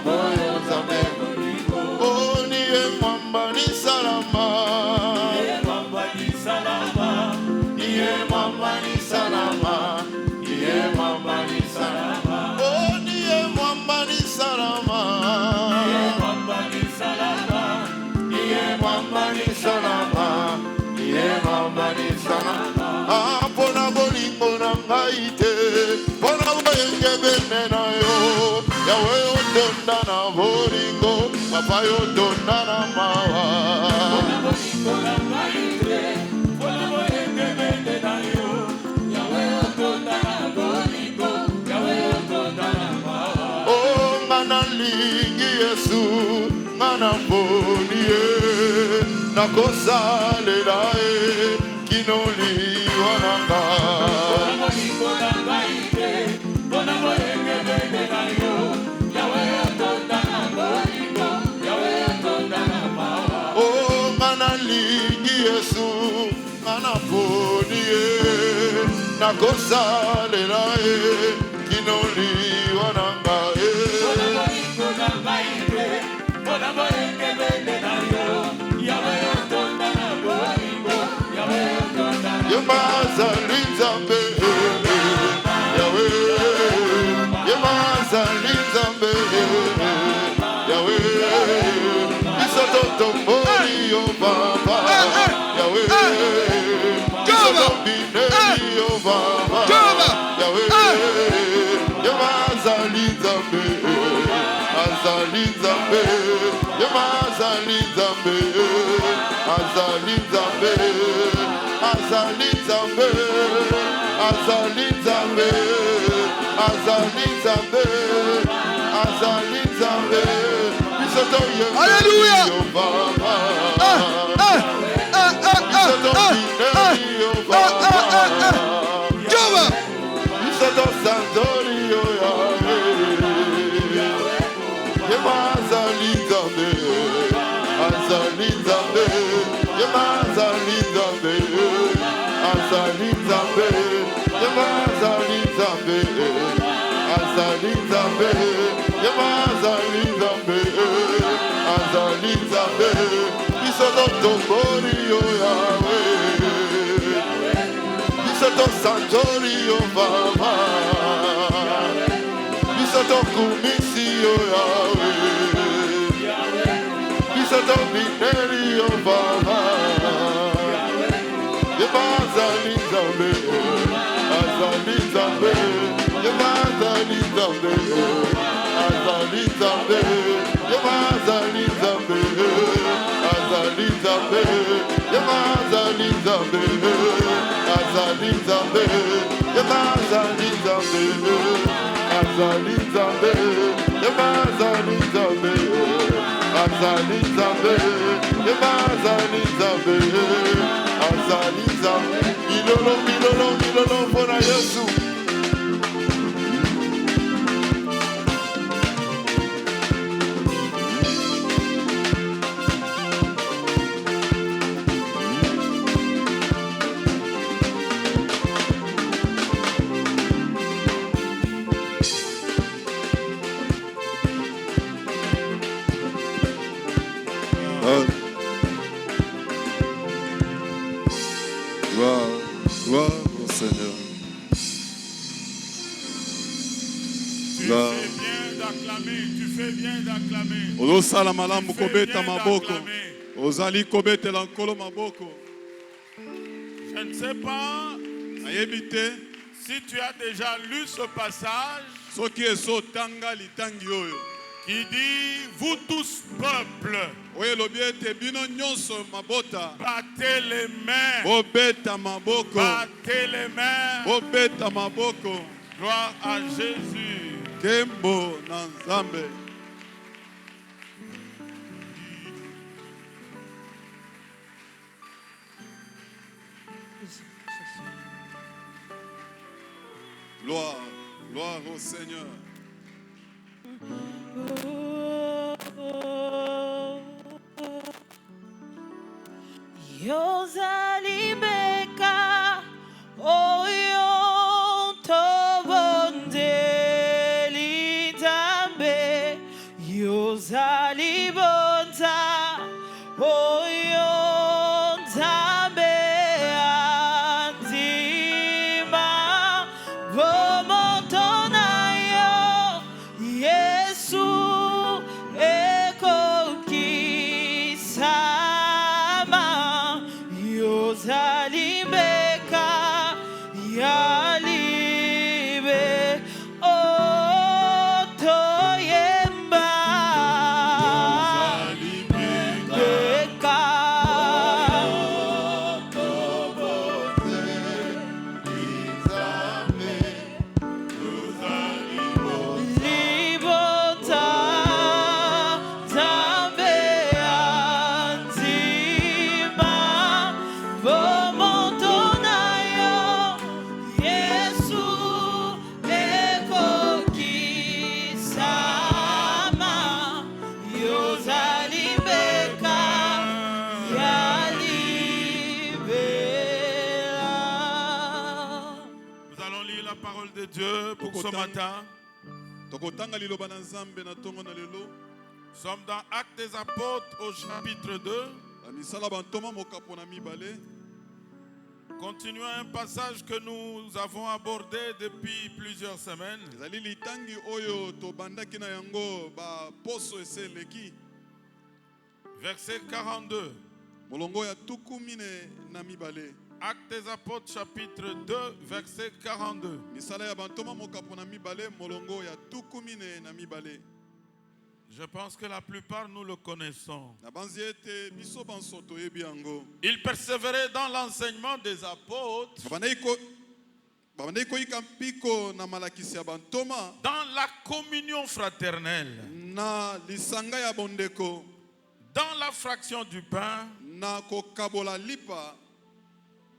moyo nzambe oh niye mwamba ni salama niye mwamba ni salama niye mwamba ni salama niye mwamba ni salama oh niye mwamba ni salama niye mwamba ni salama niye mwamba ni salama niye mwamba ni salama ah pona bolingo na ngai te pona boyenge bene na yo yawe otonda na bolingo papa yo tonda na mawa pona bolingo na ngai te pona boyenge bene na yo yawe otonda na bolingo yawe otonda na mawa oh ngana lingi Yesu ngana mboni ye nakosalela ye kinoli wananga pona bolingo na ngai te pona boyenge bene na yo yawe otonda na bolingo yawe otonda na mawa oh ngana lingi Yesu ngana mboni ye nakosalela ye kinoli wananga pona bolingo na ngai te pona boyenge bene na yo yawe otonda na bolingo yawe otonda na yemazali nzambe yawe yemazali nzambe yawe bisoto tomboli yo baba yawe bisoto bineli yo baba yawe yemazali nzambe azali nzambe yemazali nzambe azali nzambe azali nzambe azali nzambe azali nzambe azali nzambe bisoto Alléluia. yo baba bisoto bineli yo baba bisoto sanzori yo yawe yemazali nzambe azali nzambe yemazali nzambe azali nzambe yemazali nzambe azali nzambe yemazali nzambe azali nzambe bisoto tomboli yo yawe bisoto sanzori yo baba bisoto kumisi yo yawe bisoto bineli yo baba yemazali nzambe azali nzambe yemazali nzambe azali nzambe yemazali nzambe azali nzambe yemazali nzambe azali nzambe yemazali nzambe azali nzambe yemazali nzambe azali nzambe yemazali nzambe azali nzambe milolo milolo milolo mpona Yesu Gloire au Seigneur. Tu fais bien d'acclamer. Olosala malamu kobeta maboko. Ozali kobeta lankolo maboko. Je ne sais pas Ayebite si tu as déjà lu ce passage soki eso tanga litangi oyo qui dit vous tous peuples oyo lobiete bino nyonso mabota battez les mains. bobeta maboko Battez les mains. bobeta maboko. Gloire à Jésus. Kembo na Nzambe. Gloire, gloire au Seigneur. Yozali beka oyo tobondeli Nzambe yozali bonza oyo nzambe andima bomoto na yo Yesu ekokisama yozali mbeka yalibe otoyemba mbeka libota nzambe andima bomoto na yo Yesu ekokisama yozali mbeka yalibela. Nous allons lire la parole de Dieu pour ce matin. Tokotanga liloba na Nzambe na tongo na lelo. Nous sommes dans Actes des Apôtres au chapitre 2. Na misala bantoma mokapo na mibale. Continuons un passage que nous avons abordé depuis plusieurs semaines. Ezali litangi oyo tobandaki na yango ba poso eseleki. Verset 42. Molongo ya tukumine na mibale. Actes des Apôtres chapitre 2 verset 42. Misala ya bantoma mokapo na mibale molongo ya tukumine na mibale. Je pense que la plupart nous le connaissons. Na banzi ete biso banso toyebi yango. Il persévérait dans l'enseignement des apôtres, Babandai koyika mpiko na malakisi ya bantoma dans la communion fraternelle, na lisanga ya bondeko dans la fraction du pain na kokabola lipa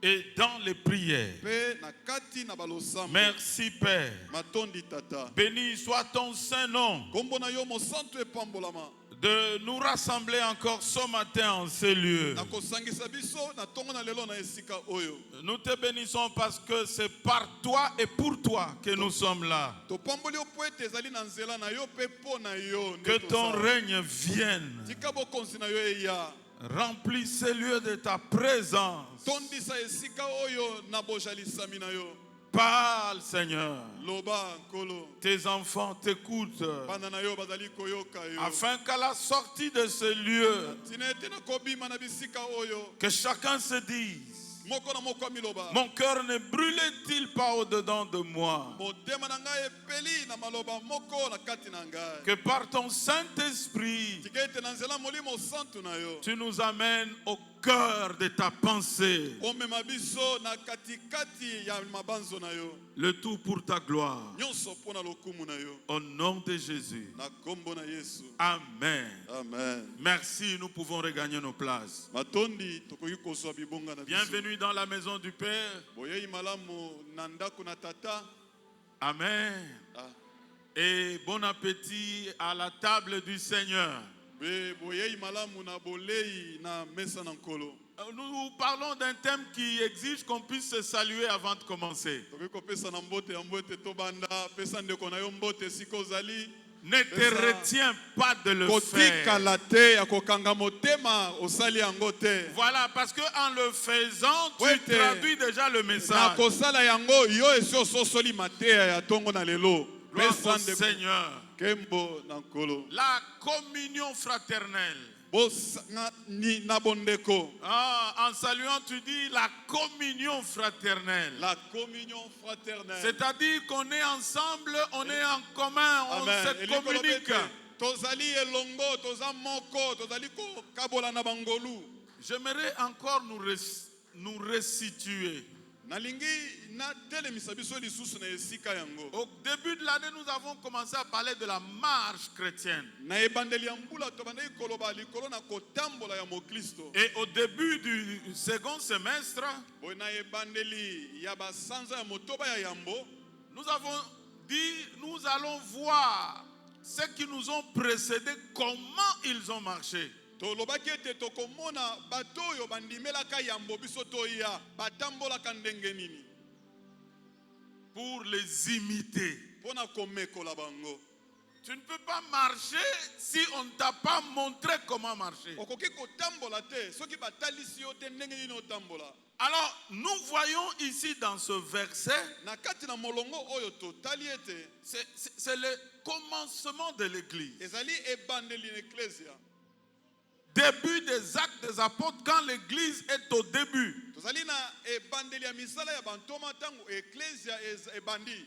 et dans les prières. pe na kati na balosamba. Merci Père. Matondi tata. Béni soit ton saint nom Kombo na yo mosantu epambolama. de nous rassembler encore ce matin en ces lieux. Na kosangisa biso na tongo na lelo na esika oyo. Nous te bénissons parce que c'est par toi et pour toi que nous sommes là. Topamboli yo po ete ezali na nzela na yo pe po na yo. Que ton règne vienne. Tika bokonzi na yo eya. Remplis ces lieux de ta présence. Tondisa esika oyo na bojalisami na yo. Parle, Seigneur. Loba nkolo. Tes enfants t'écoutent. Bana na yo bazali koyoka yo. Afin qu'à la sortie de ce lieu, Tina ete na kobima na bisika oyo. que chacun se dise, Moko na moko miloba. mon cœur ne brûlait-il pas au-dedans de moi? Motema na ngai epeli na maloba moko na kati na ngai. Que par ton Saint-Esprit, Tika ete na nzela molimo santu na yo. tu nous amènes au cœur de ta pensée. Omema biso na katikati ya mabanzo na yo. Le tout pour ta gloire. Nyonso pona lokumu na yo. Au nom de Jésus. Na kombo na Yesu. Amen. Amen. Merci, nous pouvons regagner nos places. Matondi tokoki kozwa bibonga na biso. Bienvenue dans la maison du Père. Boyei malamu na ndako na tata. Amen. Ah. Et bon appétit à la table du Seigneur. Be boyei malamu na bolei na mesa na nkolo. Nous parlons d'un thème qui exige qu'on puisse se saluer avant de commencer. Tokoki kopesa na mbote ya mbote to banda pesa ndeko na yo mbote siko ozali. Ne te retiens pas de le Kotika faire. la te ya kokanga motema osali yango te. Voilà, parce qu'en le faisant, tu Ouais, traduis déjà le Na message. kosala yango yo esi ososoli mateya ya tongo na lelo. Gloire Pesa au ndeko Seigneur. kembo na nkolo. La communion fraternelle. Bosanga ni na bondeko. Ah, en saluant, tu dis la communion fraternelle. La communion fraternelle. C'est-à-dire qu'on est ensemble, on est en commun, on Amen. se communique. Tozali elongo, toza moko, tozali ko kabola na bangolu. J'aimerais encore nous resituer. Nalingi na telemisa biso lisusu na esika yango. Au début de l'année, nous avons commencé à parler de la marche chrétienne. Na ebandeli ya mbula tobandaki koloba likolo na kotambola ya mokristo. Et au début du second semestre, Boy na ebandeli ya basanza ya motoba ya yambo. nous avons dit, nous allons voir ceux qui nous ont précédés, comment ils ont marché. Tolobaki ete tokomona bato oyo bandimelaka yambo biso toya batambolaka ndenge nini. Pour les imiter. Pona komekola bango. Tu ne peux pas pas marcher si on ne t'a pas montré comment marcher. okoki kotambola te soki batalisi yo te ndenge nini otambola. Alors, nous voyons ici dans ce verset, Na kati na molongo oyo totali ete c'est le commencement de l'église. ezali ebandeli na eklesia. Début des actes des apôtres, quand l'église est au début. Tozali na ebandeli ya misala ya bantoma ntango eklesia ebandi.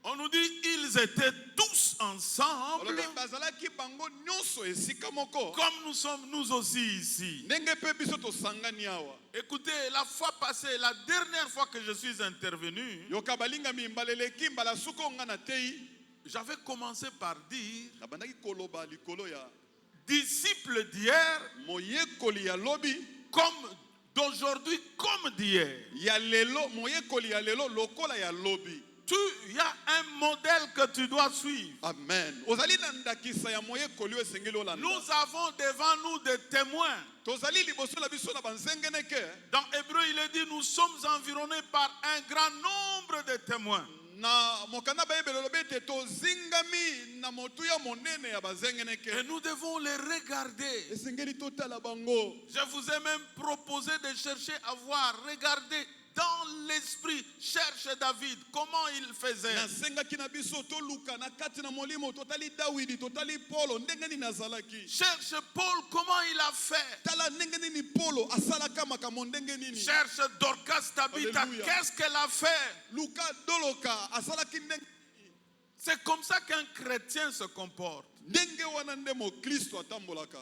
On nous dit ils étaient tous ensemble, Olobi bazalaki bango nyonso esika moko. comme nous sommes nous aussi ici. Ndenge pe biso tosangani awa. Écoutez, la fois passée, la dernière fois que je suis intervenu, Yoka balingami mbaleleki mbala suko nga na tei. j'avais commencé par dire, Nabandaki koloba likolo ya disciples d'hier, moyekoli ya lobi. comme d'aujourd'hui, comme d'hier. Ya lelo moyekoli ya lelo lokola ya lobi. Il y a un modèle que tu dois suivre. Amen. Ozali na ndakisa ya moyekoli esengeli olanda. Nous avons devant nous des témoins. Tozali liboso la biso na banzengeneke. Dans Hébreu, il est dit, nous sommes environnés par un grand nombre de témoins. Na mokanda bayebelo lobi ete tozingami na motu ya monene ya bazengeneke. Et nous devons les regarder. Esengeli totala bango. Je vous ai même proposé de chercher à voir, regarder dans l'esprit, cherche David, comment il faisait. Nasengaki na biso toluka na kati na molimo totali Dawidi totali Paulo ndenge nini azalaki. Cherche Paul, comment il a fait. Tala ndenge nini Paulo asalaka makambo ndenge nini. Cherche Dorcas Tabitha, Alléluia. qu'est-ce qu'elle a fait. Luka doloka asalaki ndenge C'est comme ça qu'un chrétien se comporte. ndenge wana ndemo Kristo atambolaka.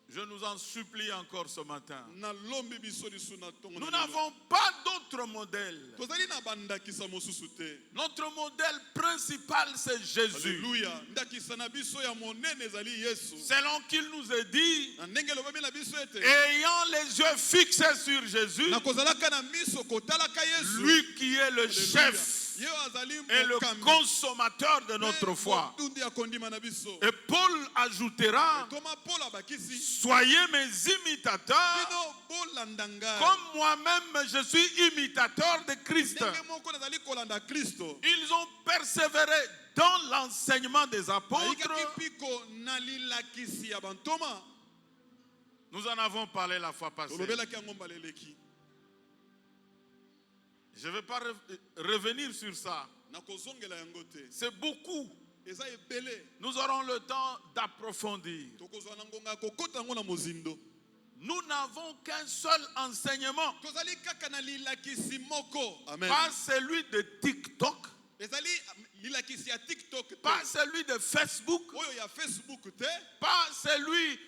Je nous en supplie encore ce matin. Na lombi biso lisu na tongo. Nous n'avons pas d'autre modèle. Tozali na bandakisa mosusu te. Notre modèle principal, c'est Jésus. Alléluia. Ndakisa na biso ya monene ezali Yesu. Selon qu'il nous est dit, Na ndenge lobabi na biso ete. ayant les yeux fixés sur Jésus, Na kozalaka na miso kotalaka Yesu. lui qui est le Alléluia. chef Ye azali et le mokambi. consommateur de notre foi. Motundi akondima na biso. Et Paul ajoutera, Toma Paul abakisi. soyez mes imitateurs, Bino bolanda ngai. comme moi-même je suis imitateur de Christ. Ndenge moko nazali kolanda Kristo. Ils ont persévéré dans l'enseignement des apôtres. Ayikaki piko na lilakisi ya bantoma. Nous en avons parlé la fois passée. Tolobelaki yango mbaleleki. Je ne vais pas revenir sur ça. Na kozongela yango te. C'est beaucoup. Eza ebele. Nous aurons le temps d'approfondir. Tokozwa na ngonga kokota yango na mozindo. Nous n'avons qu'un seul enseignement. Tozali kaka na lilakisi moko. Amen. Pas celui de TikTok, Ezali lilakisi ya TikTok te. pas celui de Facebook, Oyo ya Facebook te. pas celui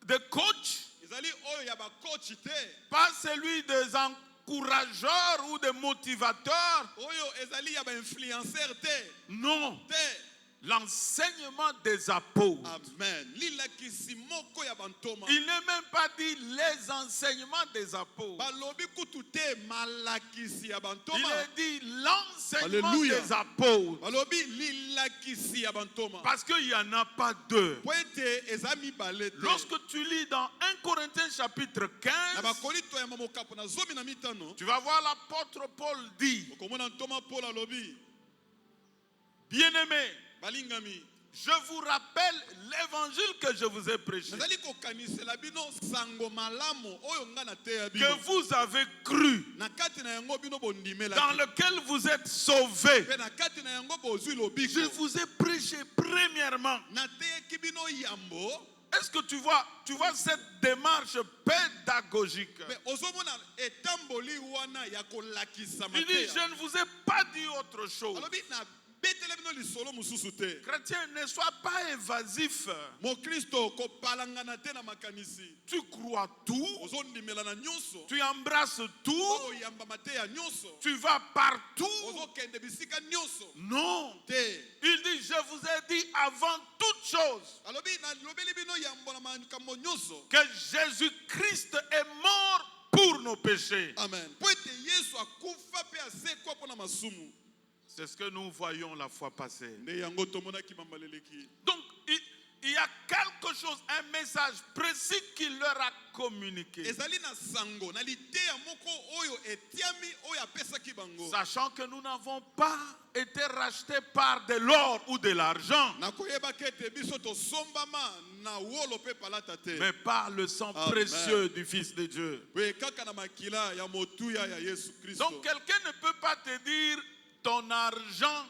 de coach, Ezali oyo ya ba coach te. pas celui des encourageurs ou des motivateurs. Oyo ezali ya ba influenceur te. Non, Te. l'enseignement des apôtres. Amen. Lilakisi moko ya bantoma. Il n'est même pas dit les enseignements des apôtres. Balobi kutu te malakisi ya Il bantoma. est dit l'enseignement Alléluia. des apôtres. Balobi lilakisi ya bantoma. Parce qu'il n'y en a pas deux. Po ete eza mibale te. Lorsque tu lis dans 1 Corinthiens chapitre 15, Na bakorinto ya mamokapo na zomi na mitano. tu vas voir l'apôtre Paul dit, Okomona ntoma Paul alobi. bien-aimés, Balingami. je vous rappelle l'évangile que je vous ai prêché, Nazali kokanisela bino sango malamu oyo nga na te ya que bino. vous avez cru, Na kati na yango bino bondimela. dans lequel vous êtes sauvés. Pe na kati na yango bozwi Je lobiko. vous ai prêché premièrement. Na te bino yambo. Est-ce que tu vois cette démarche pédagogique? Mais ozomona etamboli wana ya kolakisa Il dit, mateya. je ne vous ai pas dit autre chose. Alobi na betele bino lisolo mususu te. Chrétien, ne sois pas évasif. Mo Kristo kopalangana te na makanisi. Tu crois tout, Ozondimela na nyonso. tu embrasses tout, Oyamba mateya nyonso. tu vas partout. Ozokende bisika nyonso. Non. Te. Il dit, je vous ai dit avant toute chose Alobi na lobeli bino yambo na makambo nyonso. que Jésus-Christ est mort pour nos péchés. Amen. Po ete Yesu akufa pe asekwa pona masumu. C'est ce que nous voyons la fois passée. Nde yango tomonaki mambaleleki. Donc, il y a quelque chose, un message précis qu'il leur a communiqué. ezali na sango na liteya moko oyo etiami oyo apesaki bango Sachant que nous n'avons pas été rachetés par de l'or ou de l'argent, na koyebaka ete biso tosombama na wolo mpe palata te mais par le sang Amen. précieux du Fils de Dieu. pe kaka na makila ya motuya ya Yesu Kristo. Donc quelqu'un ne peut pas te dire ton argent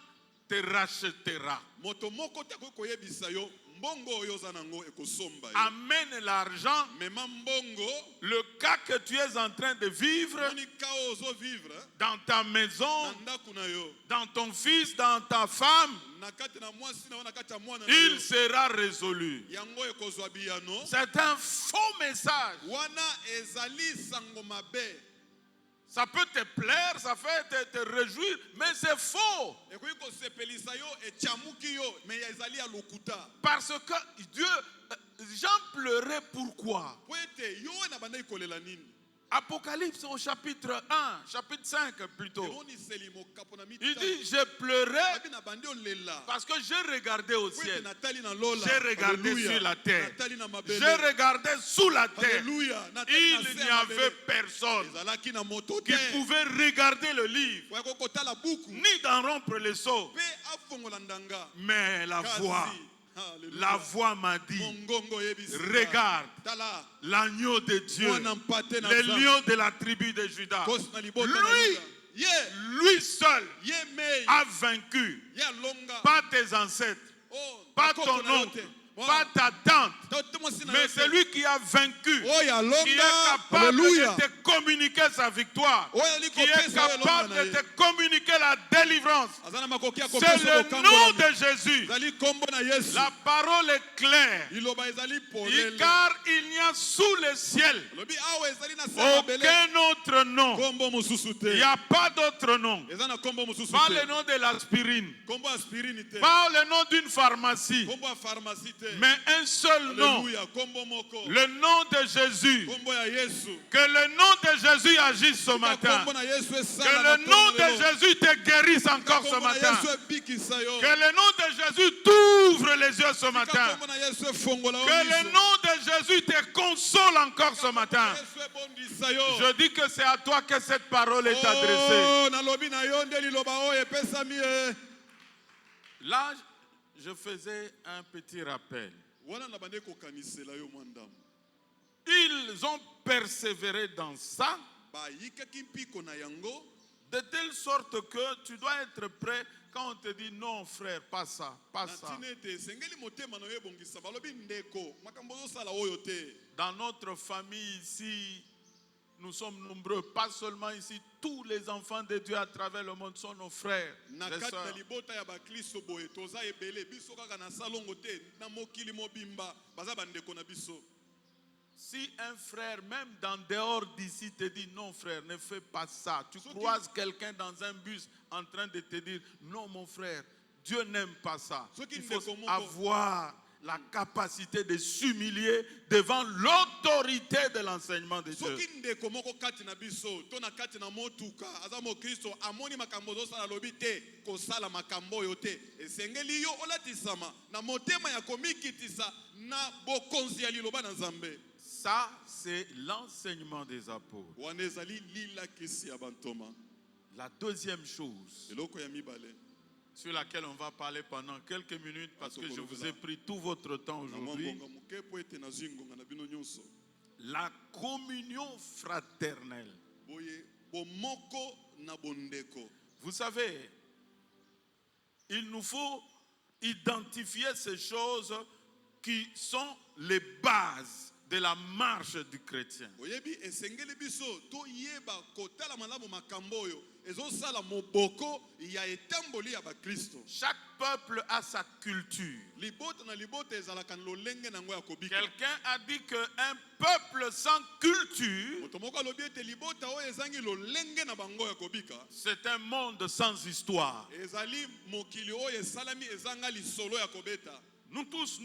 te rachètera. moto moko te akoki koyebisa yo mbongo oyo oza nango ekosomba yo. Amène l'argent. mema mbongo Le cas que tu es en train de vivre moni ka oyo ozovivre dans ta maison, na ndako na yo dans ton fils, dans ta femme, na kati na mwasi na yo na kati ya mwana na il yo sera résolu. yango ekozwa biyano C'est un faux message. wana ezali sango mabe. Ça peut te plaire, ça fait te réjouir, mais c'est faux. ekoki kosepelisa yo etiamuki yo me ezali ya lokuta Parce que Dieu, Jean pleurait pourquoi? po ete yo na bandaki kolela nini Apocalypse au chapitre 1, chapitre 5 plutôt. emoniseli mokapo na Il mitano dit, je pleurais abi na bandi olela parce que j'ai regardé au po ete ciel. natali na lola J'ai regardé Alléluia. sur la terre. natali na J'ai mabele regardé sous la terre. Alléluia. natali na Il se n'y ya avait mabele. personne ezalaki na moto qui te pouvait regarder le livre, oya kotala buku ni d'en rompre le seau. mpe afongola ndanga Mais la Kasi. voix, Alléluia. la voix m'a dit, mongongo oyebisi regarde tala l'agneau de Dieu, mwana mpate na le Nzambe. lion de la tribu de Judas. Kosi na libota na Lui, Yuda. ye lui seul ye mei a vaincu, ye alonga pas tes ancêtres, Oh, pas bakoko ton na yo oncle, te. pas ta tante, Tante mwasi na mais yo te. celui qui a vaincu, oyo qui est alonga capable Alléluia. de te communiquer sa victoire, oyo ali qui est kopesa oyo capable elonga de na te communiquer la délivrance. aza na makoki ya C'est kopesa le lokambo nom na de Jésus. ezali kombo na Yesu La parole est claire. liloba ezali polele Car il n'y a sous le ciel lobi awa ezali na se ya mabele aucun autre nom. kombo mosusu Il te n'y a pas d'autre nom. eza na kombo mosusu Pas te le nom de l'aspirine. kombo ya aspirine te Pas le nom d'une pharmacie. kombo ya pharmacie te Mais un seul nom. Alléluia kombo moko Le nom de Jésus. kombo ya Yesu Que le nom de Jésus agisse ce matin. kombo na Yesu Que esala le nom de Jésus te guérisse encore ce kombo na matin. Yesu ebikisa yo Que le nom de Jésus t'ouvre les yeux ce matin. kombo na Yesu efongola yo Que le miso. nom de Jésus te console encore ce matin. Yesu ebondisa yo Je dis que c'est à toi que cette parole est adressée. Oh, nalobi na yo nde liloba oyo epesami ye Là, je faisais un petit rappel. wana na bande kokanisela yo mwa ndambo Ils ont persévéré dans ça, bayikaki mpiko na yango de telle sorte que tu dois être prêt quand on te dit non, frère, pas ça, pas na ça. ntina ete esengeli motema na yo ebongisa balobi ndeko makambo ozosala oyo te Dans notre famille ici, nous sommes nombreux, pas seulement ici, tous les enfants de Dieu à travers le monde sont nos frères, na les kati na sœurs. libota ya bakristo boye toza ebele biso kaka na salongo te na mokili mobimba baza bandeko na biso Si un frère, même dans dehors d'ici, te dit non, frère, ne fais pas ça. Tu Ceux qui- croises quelqu'un dans un bus en train de te dire non, mon frère, Dieu n'aime pas ça. Ceux qui Il ne faut comprennent- avoir la capacité de s'humilier devant l'autorité de l'enseignement de Dieu. soki ndeko moko kati na biso to na kati na motuka aza mokristo amoni makambo ozosala alobi te kosala makambo oyo te esengeli yo olatisama na motema ya komikitisa na bokonzi ya liloba na nzambe Ça, c'est l'enseignement des apôtres. wana ezali lilakisi ya bantoma La deuxième chose eloko ya mibale sur laquelle on va parler pendant quelques minutes parce que je vous ai pris tout votre temps na mwa aujourd'hui, ngonga moke po ete nazwi ngonga na bino nyonso la communion fraternelle. boye bomoko na bondeko Vous savez, il nous faut identifier ces choses qui sont les bases de la marche du chrétien. oyebi esengeli biso toyeba kotala malamu makambo oyo ezosala moboko ya etamboli ya bakristo Chaque peuple a sa culture. libota na libota ezalaka na lolenge nango ya kobika Quelqu'un a dit qu'un peuple sans culture, moto moko alobi ete libota oyo ezangi lolenge na bango ya kobika c'est un monde sans histoire. ezali mokili oyo esalami ezanga lisolo ya kobeta Nous tous,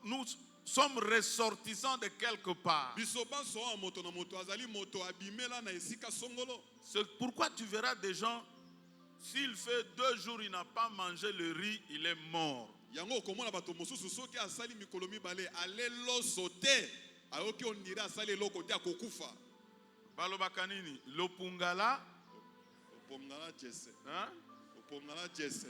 nous sommes ressortissants de quelque part. biso banso awa moto na moto azali moto abimela na esika songolo C'est pourquoi tu verras des gens, s'il fait 2 jours, il n'a pas mangé le riz, il est mort. yango komona bato mosusu soki asali mikolo mibale ale loso te ayoki ondira asali eloko te akokufa. Balobaka nini? Lopungala. Opongala jese. Hein? Opongala jese.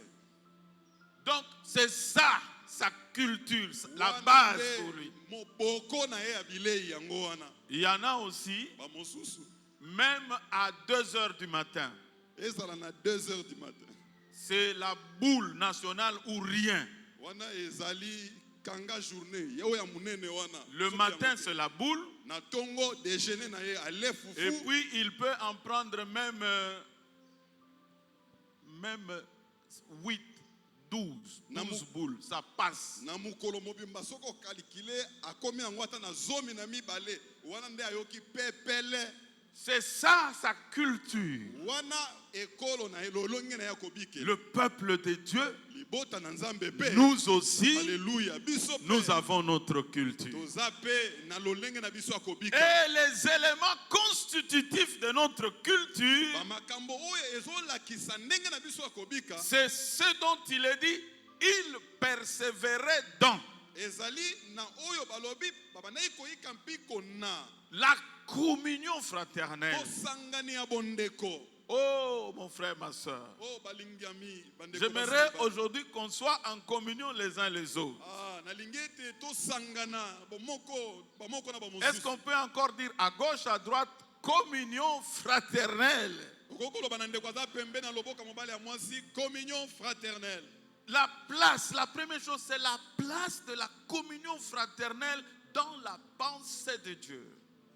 Donc c'est ça sa culture, la base pour lui. Moboko na ye ya bilei yango wana. Il y en a aussi, Ba mosusu même à 2 heures du matin. ezala na 2 heures du matin. C'est la boule nationale ou rien. Wana ezali kanga journée ye oya munene wana. Le matin c'est la boule. Na tongo déjeuner na ye ale fufu. Et puis il peut en prendre même 8, 12 boules. Ça passe. Na mukolo mobimba soko calculer akomi yango ata na zomi na mibale wana nde ayoki pepele. C'est ça sa culture. Wana ekolo na elolonge na ya kobike. Le peuple de Dieu, Libota na nzambe pe. nous aussi, Alléluia. Biso pe. nous avons notre culture. Toza pe na lolenge na biso akobika. Et les éléments constitutifs de notre culture, Ba makambo oyo ezolakisa ndenge na biso akobika. c'est ce dont il est dit, il persévérait dans Ezali na oyo balobi babandaki koyika mpiko na la communion fraternelle. kosangani ya bondeko. Oh mon frère, ma soeur, Oh balingiami bandeko. j'aimerais aujourd'hui qu'on soit en communion les uns les autres. Ah nalingi ete tosangana bamoko na bamosusu. Est-ce qu'on peut encore dire à gauche, à droite, communion fraternelle? Okokoloba na ndeko aza pembe na loboka mobali ya mwasi communion fraternelle. La place, la première chose, c'est la place de la communion fraternelle dans la pensée de Dieu.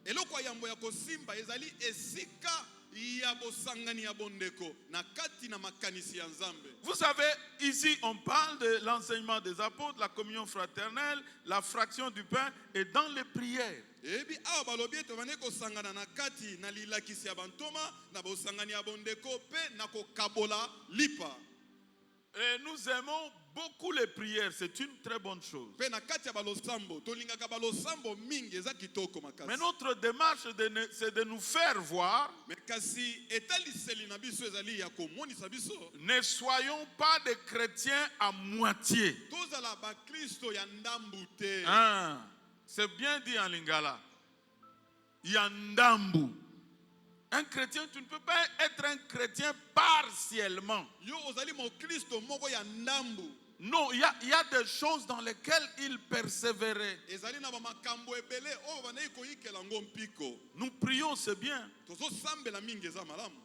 Eloko yambo ya kosimba ezali esika ya bosangani ya bondeko na kati na makanisi ya nzambe. Vous savez, ici on parle de l'enseignement des apôtres, la communion fraternelle, la fraction du pain et dans les prières. Ebi awa balobi ete bane kosangana na kati na lilakisi ya bantoma na bosangani ya bondeko pe na kokabola lipa. Et nous aimons beaucoup les prières, c'est une très bonne chose. Pe na kati ya balosambo tolingaka balosambo mingi eza kitoko makasi. Mais notre démarche, c'est de nous faire voir. Mais kasi etaliseli na biso ezali ya komonisa biso. Ne soyons pas des chrétiens à moitié. Tozala ba Kristo ya ndambu te. Hein? C'est bien dit en lingala. Yandambu. Un chrétien, tu ne peux pas être un chrétien partiellement. Yo ozali mo Kristo moko ya ndambu. Non, il y a des choses dans lesquelles il persévérait. Ezali na ba makambo ebele o banayi koyikela ngo mpiko. Nous prions, c'est bien. Tozo sambela mingi eza malamu.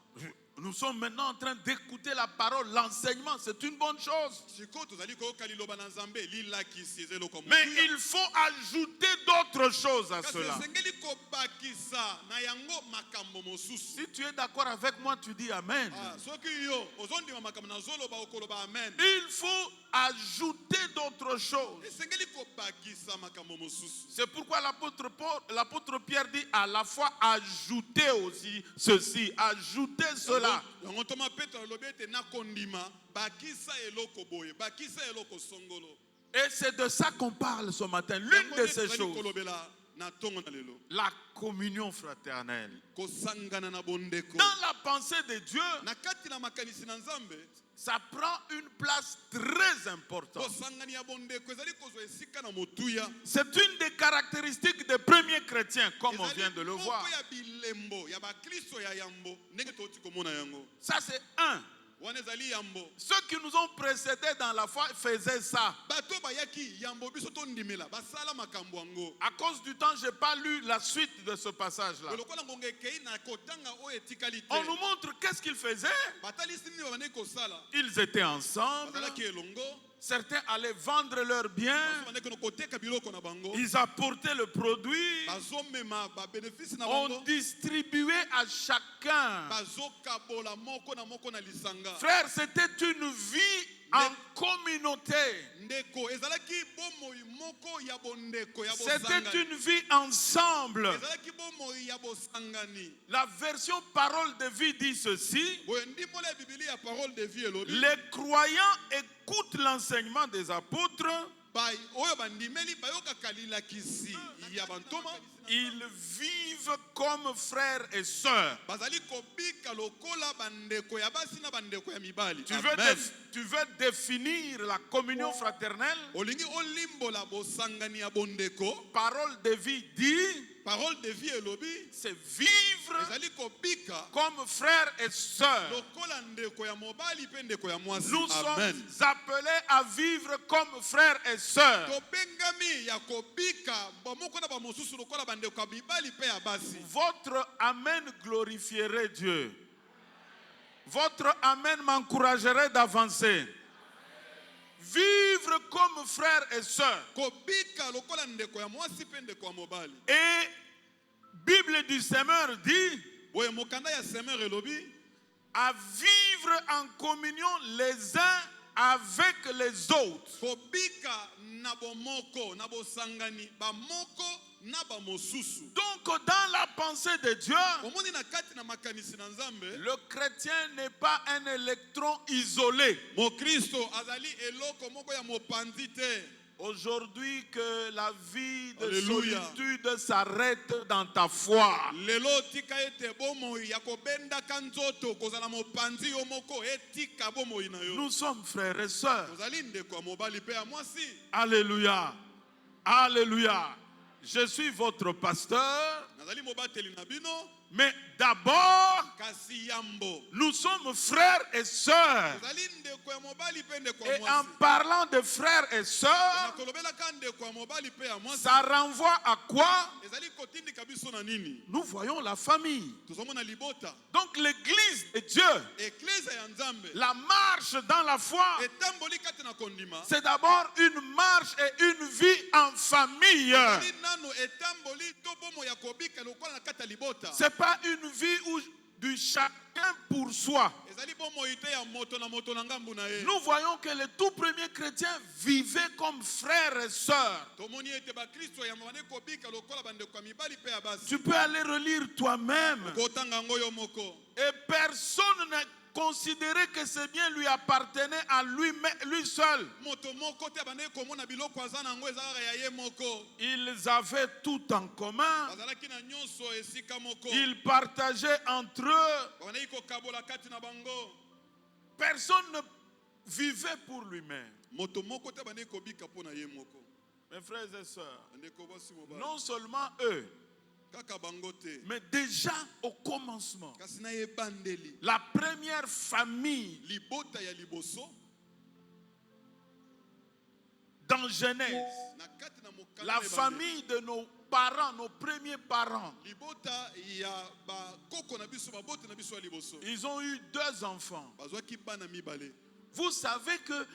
Nous sommes maintenant en train d'écouter la parole, l'enseignement, c'est une bonne chose. Siko tozali koyoka liloba na nzambe lilakisi ezelo ko Mais il faut ajouter d'autres choses à kasi cela. esengeli kobakisa na yango makambo mosusu. Si tu es d'accord avec moi, tu dis Amen. Ah, soki yo ozondima makambo na zoloba okoloba amen. Il faut ajouter d'autres choses. Esengeli kobakisa makambo mosusu. C'est pourquoi l'apôtre Pierre dit à la fois ajouter aussi ceci, ajouter cela. Yango toma Petro alobi ete na kondima bakisa eloko boye, bakisa eloko songolo. Et c'est de ça qu'on parle ce matin. L'une de ces choses, na tongo na lelo. la communion fraternelle. Kosangana na bondeko. Dans la pensée de Dieu, Na kati na makanisi na nzambe. ça prend une place très importante. Kosangani ya bondeko ezali kozwa esika na motuya. C'est une des caractéristiques des premiers chrétiens, comme on vient de le voir. Ya bilembo ya ba Kristo ya yambo ndenge toti komona yango. Ça c'est un. Wana ezali yambo. Ceux qui nous ont précédés dans la foi faisaient ça. Bato bayaki yambo biso to ndimela basala makambo yango. À cause du temps, je n'ai pas lu la suite de ce passage-là. Lokola ngonge kei na kotanga o etikali te. On nous montre qu'est-ce qu'ils faisaient. Batalisi ni babane kosala. Ils étaient ensemble. Bazalaki elongo. Certains allaient vendre leurs biens. Babane kono koteka biloko na bango. Ils apportaient le produit. Bazomema ba bénéfice na On bango. distribuait à chacun. Bazokabola moko na lisanga. Frère, c'était une vie en communauté. Ndeko ezalaki bomoi moko ya bondeko ya C'était bosangani. une vie ensemble. Ezalaki bomoi ya bosangani. La version parole de vie dit ceci. Boye ndimola Biblia ya parole de vie elobi. Les croyants écoutent l'enseignement des apôtres. oyo bandimeli bayoka kalilakisi ya bantoma Ils vivent comme frères et sœurs. bazali kobika lokola bandeko ya basi na bandeko ya mibali. Tu veux définir la communion fraternelle? Olingi olimbola bosangani ya bondeko. Parole de vie dit, Parole de vie elobi c'est vivre ezali kobika comme frères et sœurs. lokola ndeko ya mobali pe ndeko ya mwasi. Nous Amen. sommes appelés à vivre comme frères et sœurs. Tobengami ya kobika bamoko na bamosusu lokola bandeko ya mibali pe ya basi. Votre amen glorifierait Dieu. Votre amen m'encouragerait d'avancer. Vivre comme frères et sœurs. Kobika lokola ndeko ya mwasi pe ndeko ya mobali. Et Bible du Semeur dit Boye mokanda ya semer elobi à vivre en communion les uns avec les autres. kobika na bomoko na bosangani bamoko na bamosusu. Donc dans la pensée de Dieu, Omoni na kati na makanisi na Nzambe le chrétien n'est pas un électron isolé. mo Kristo azali eloko moko ya mopanzi te. Aujourd'hui que la vie de Alléluia. solitude s'arrête dans ta foi. Lelo tika ete bomoi ya kobenda kanzoto kozala mopanzi yo moko etika bomoi na yo. Nous sommes frères et sœurs. Kozali ndeko ya mobali pe ya mwasi. Alléluia. Alléluia. Je suis votre pasteur, Nazali mobateli na bino mais d'abord, kasi yambo. nous sommes frères et sœurs. Kozali ndeko ya mobali pe ndeko ya Et en mwasi. parlant de frères et Na sœurs, kolobelaka ndeko ya mobali pe ya mwasi. ça renvoie à quoi? Ezali kotindika biso na nini? Nous voyons la famille. Tozomona libota. Donc l'église de Dieu, Eklezia ya Nzambe la marche dans la foi, etamboli kati na kondima. c'est d'abord une marche et une vie en famille. Ezali nano etamboli to bomo ya kobika lokola na kati ya libota. C'est pas une vie où du chacun pour soi. Ezali bomo ite ya moto na ngambu na ye. Nous voyons que les tout premiers chrétiens vivaient comme frères et sœurs. Tomoni ete ba Kristo ya mabane kobika lokola bandeko ya mibali pe ya basi. Tu peux aller relire toi-même. Kotanga ngo yo moko. Et personne n'a considéré que ce bien lui appartenait à lui seul. Moto moko te bane komona biloko azana ngo ezaka ya ye moko. Ils avaient tout en commun. Bazalaki na nyonso esika moko. Ils partageaient entre eux. Bane ko kabola kati na bango. Personne ne vivait pour lui-même. Moto moko te bane kobika pona ye moko. Mes frères et sœurs, Ndeko basi mobali. non seulement eux, Kaka bango te. mais déjà au commencement, Kasi na ye bandeli. la première famille Libota ya liboso. dans Genèse, Na kati na mokanda la ya bandeli. famille de nos parents, nos premiers parents, Libota ya ba koko na biso ba bote na biso ya liboso. ils ont eu 2 enfants. Bazwaki bana mibale. Vous savez que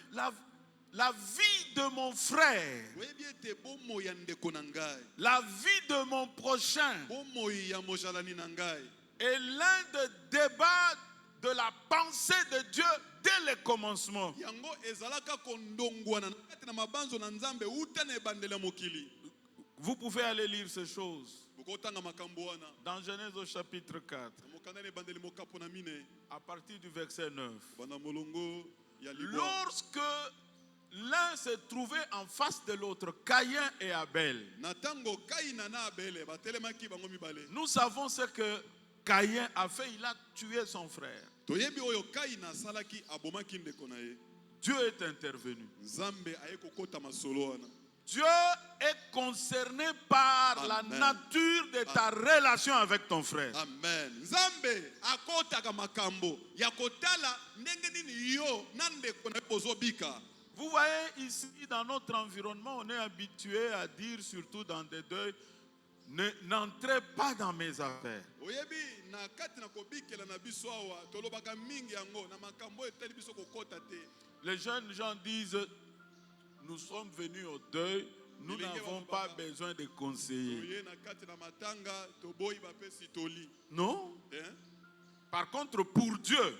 la vie de mon frère, Oyebi ete bomoi ya ndeko na ngai. la vie de mon prochain Bomoi ya mojalani na ngai. est l'un des débats de la pensée de Dieu dès le commencement. Yango ezalaka kondongwana na kati na mabanzo na Nzambe uta na ebandela mokili. Vous pouvez aller lire ces choses Bokotanga makambo wana. dans Genèse au chapitre 4, Na mokanda na ebandeli mokapo na mine. à partir du verset 9. Bana molongo ya libwa. Lorsque l'un se trouvait en face de l'autre, Caïn et Abel, Na tango Kaina na Abele batelemaki bango mibale. nous savons ce que Caïn a fait, il a tué son frère. Toyebi oyo Kaina salaki abomaki ndeko na ye. Dieu est intervenu. Nzambe aye kokota masolo wana. Dieu est concerné par Amen. la nature de ta relation avec ton frère. Amen. Nzambe akotaka makambo ya kotala ndenge nini yo na ndeko na bozobika. Vous voyez ici dans notre environnement, on est habitué à dire, surtout dans des deuils, n'entrez pas dans mes affaires. Oyebi na kati na kobikela na biso awa tolobaka mingi yango na makambo etali biso kokota te. Les jeunes gens disent, nous sommes venus au deuil, nous n'avons pas besoin de conseillers. Oye na kati na matanga toboyi bapesi toli. Non. Hein? Par contre, pour Dieu,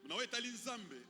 Na etali Nzambe.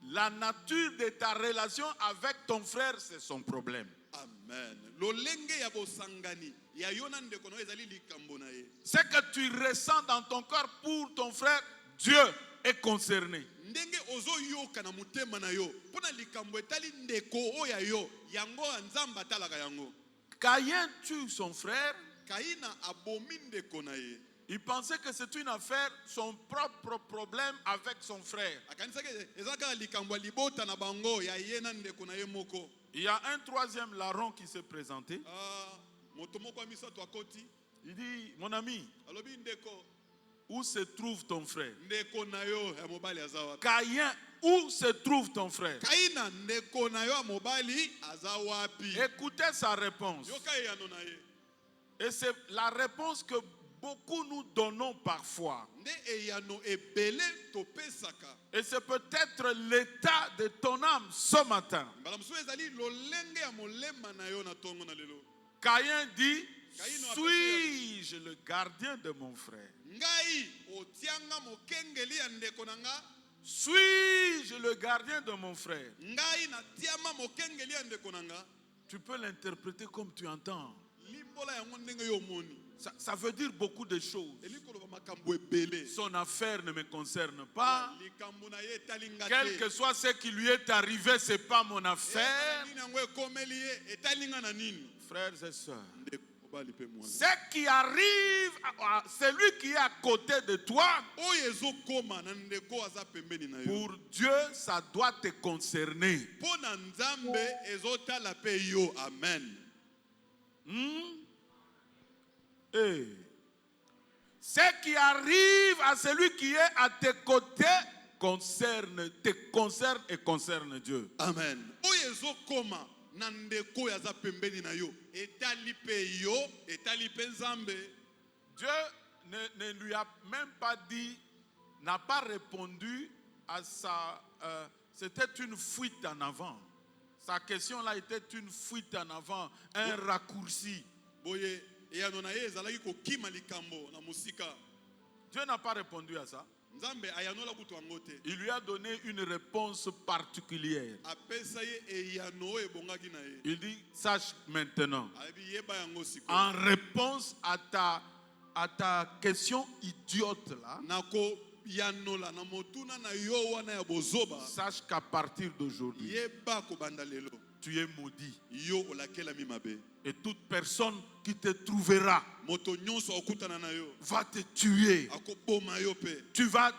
la nature de ta relation avec ton frère, c'est son problème. Amen. Lolenge ya bosangani ya yona ndeko no ezali likambo na ye. Ce que tu ressens dans ton cœur pour ton frère, Dieu est concerné. ndenge ozoyoka na motema na yo mpona likambo etali ndeko oyo ya yo yango nzambe atalaka yango. Caïn tue son frère. Kaina abomi ndeko na ye. Il pensait que c'est une affaire, son propre problème avec son frère. akanisaki eza kaka likambo ya libota na bango ya ye na ndeko na ye moko. Il y a un troisième larron qui s'est présenté. Moto moko ya misato akoti Il dit, mon ami, alobi ndeko où se trouve ton frère? ndeko na yo ya mobali aza wapi? Caïn, où se trouve ton frère? Kaina ndeko na yo ya mobali aza wapi? Écoutez sa réponse. yoka eyano na ye. Et c'est la réponse que beaucoup nous donnons parfois. nde eyano ebele topesaka. Et c'est peut-être l'état de ton âme ce matin. mbala mosusu ezali lolenge ya molema na yo na tongo na lelo. Caïn dit, Caïn a suis-je le gardien de mon frère? ngai otianga mokengeli ya ndeko na nga. Suis-je le gardien de mon frère? ngai natiama mokengeli ya ndeko na nga. Tu peux l'interpréter comme tu entends. limbola yango ndenge yo omoni. Ça veut dire beaucoup de choses. elikoloba makambo ebele. Son affaire ne me concerne pas. likambo na ye etali nga Quel que soit ce qui lui est arrivé, ce n'est pas mon affaire. nini yango ekomeli ye etali nga na nini. Frères et sœurs, ndeko mobali mpe mwana. ce qui arrive à celui qui est à côté de toi, oyo ezokoma na ndeko aza pembeni na yo. pour Dieu, ça doit te concerner. mpo na nzambe ezotala mpe yo. Amen. Et ce qui arrive à celui qui est à tes côtés te concerne et concerne Dieu. Amen. oyo ezokoma na ndeko oyo aza pembeni na yo etali mpe yo etali mpe nzambe. Dieu ne lui a même pas dit, n'a pas répondu à sa... c'était une fuite en avant. Sa question-là était une fuite en avant, un raccourci. boye eyano na ye ezalaki kokima likambo na mosika. Dieu n'a pas répondu à ça. nzambe ayanola kutu yango te. Il lui a donné une réponse particulière. apesa ye eyano oyo ebongaki na ye. Il dit, sache maintenant, alebi yeba yango sikoyo. en réponse à ta question idiote là, nakoyanola na motuna na yo wana ya bozoba. sache qu'à partir d'aujourd'hui, yeba kobanda lelo tu es maudit. yo olakelami mabe. Et toute personne qui te trouvera moto nyonso okutana na yo va te tuer. akoboma yo pe. Tu vas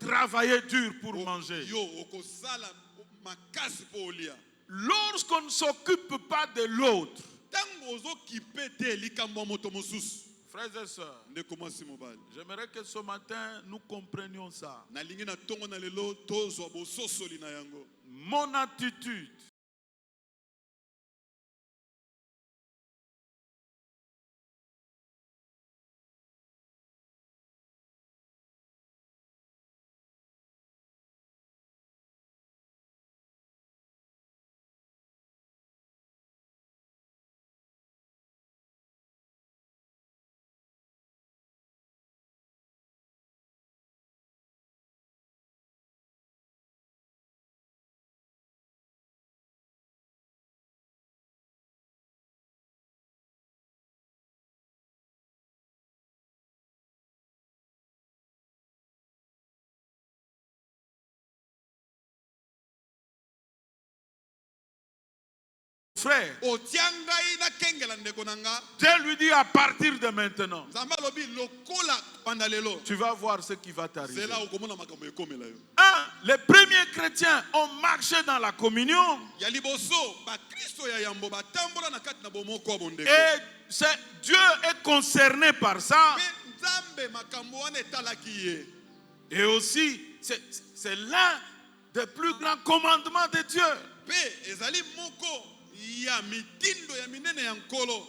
travailler dur pour manger. yo okosala makasi po olia. Lorsqu'on ne s'occupe pas de l'autre, tango ozokipe te likambo ya moto mosusu. frères et sœurs, ndeko mwasi mobali. j'aimerais que ce matin nous comprenions ça. nalingi na ntongo na lelo tozwa bososoli na yango. Mon attitude frère, otiangai na kengela ndeko na nga. Dieu lui dit à partir de maintenant, nzambe alobi lokola banda lelo. tu vas voir ce qui va t'arriver. zela okomona makambo ekomela yo. Les premiers chrétiens ont marché dans la communion. ya liboso bakristo ya yambo batambola na kati na bomoko ya bondeko. Et Dieu est concerné par ça. mpe nzambe makambo wana etalaki ye. Et aussi, c'est l'un des plus grands commandements de Dieu. mpe ezali moko ya mitindo ya minene ya nkolo.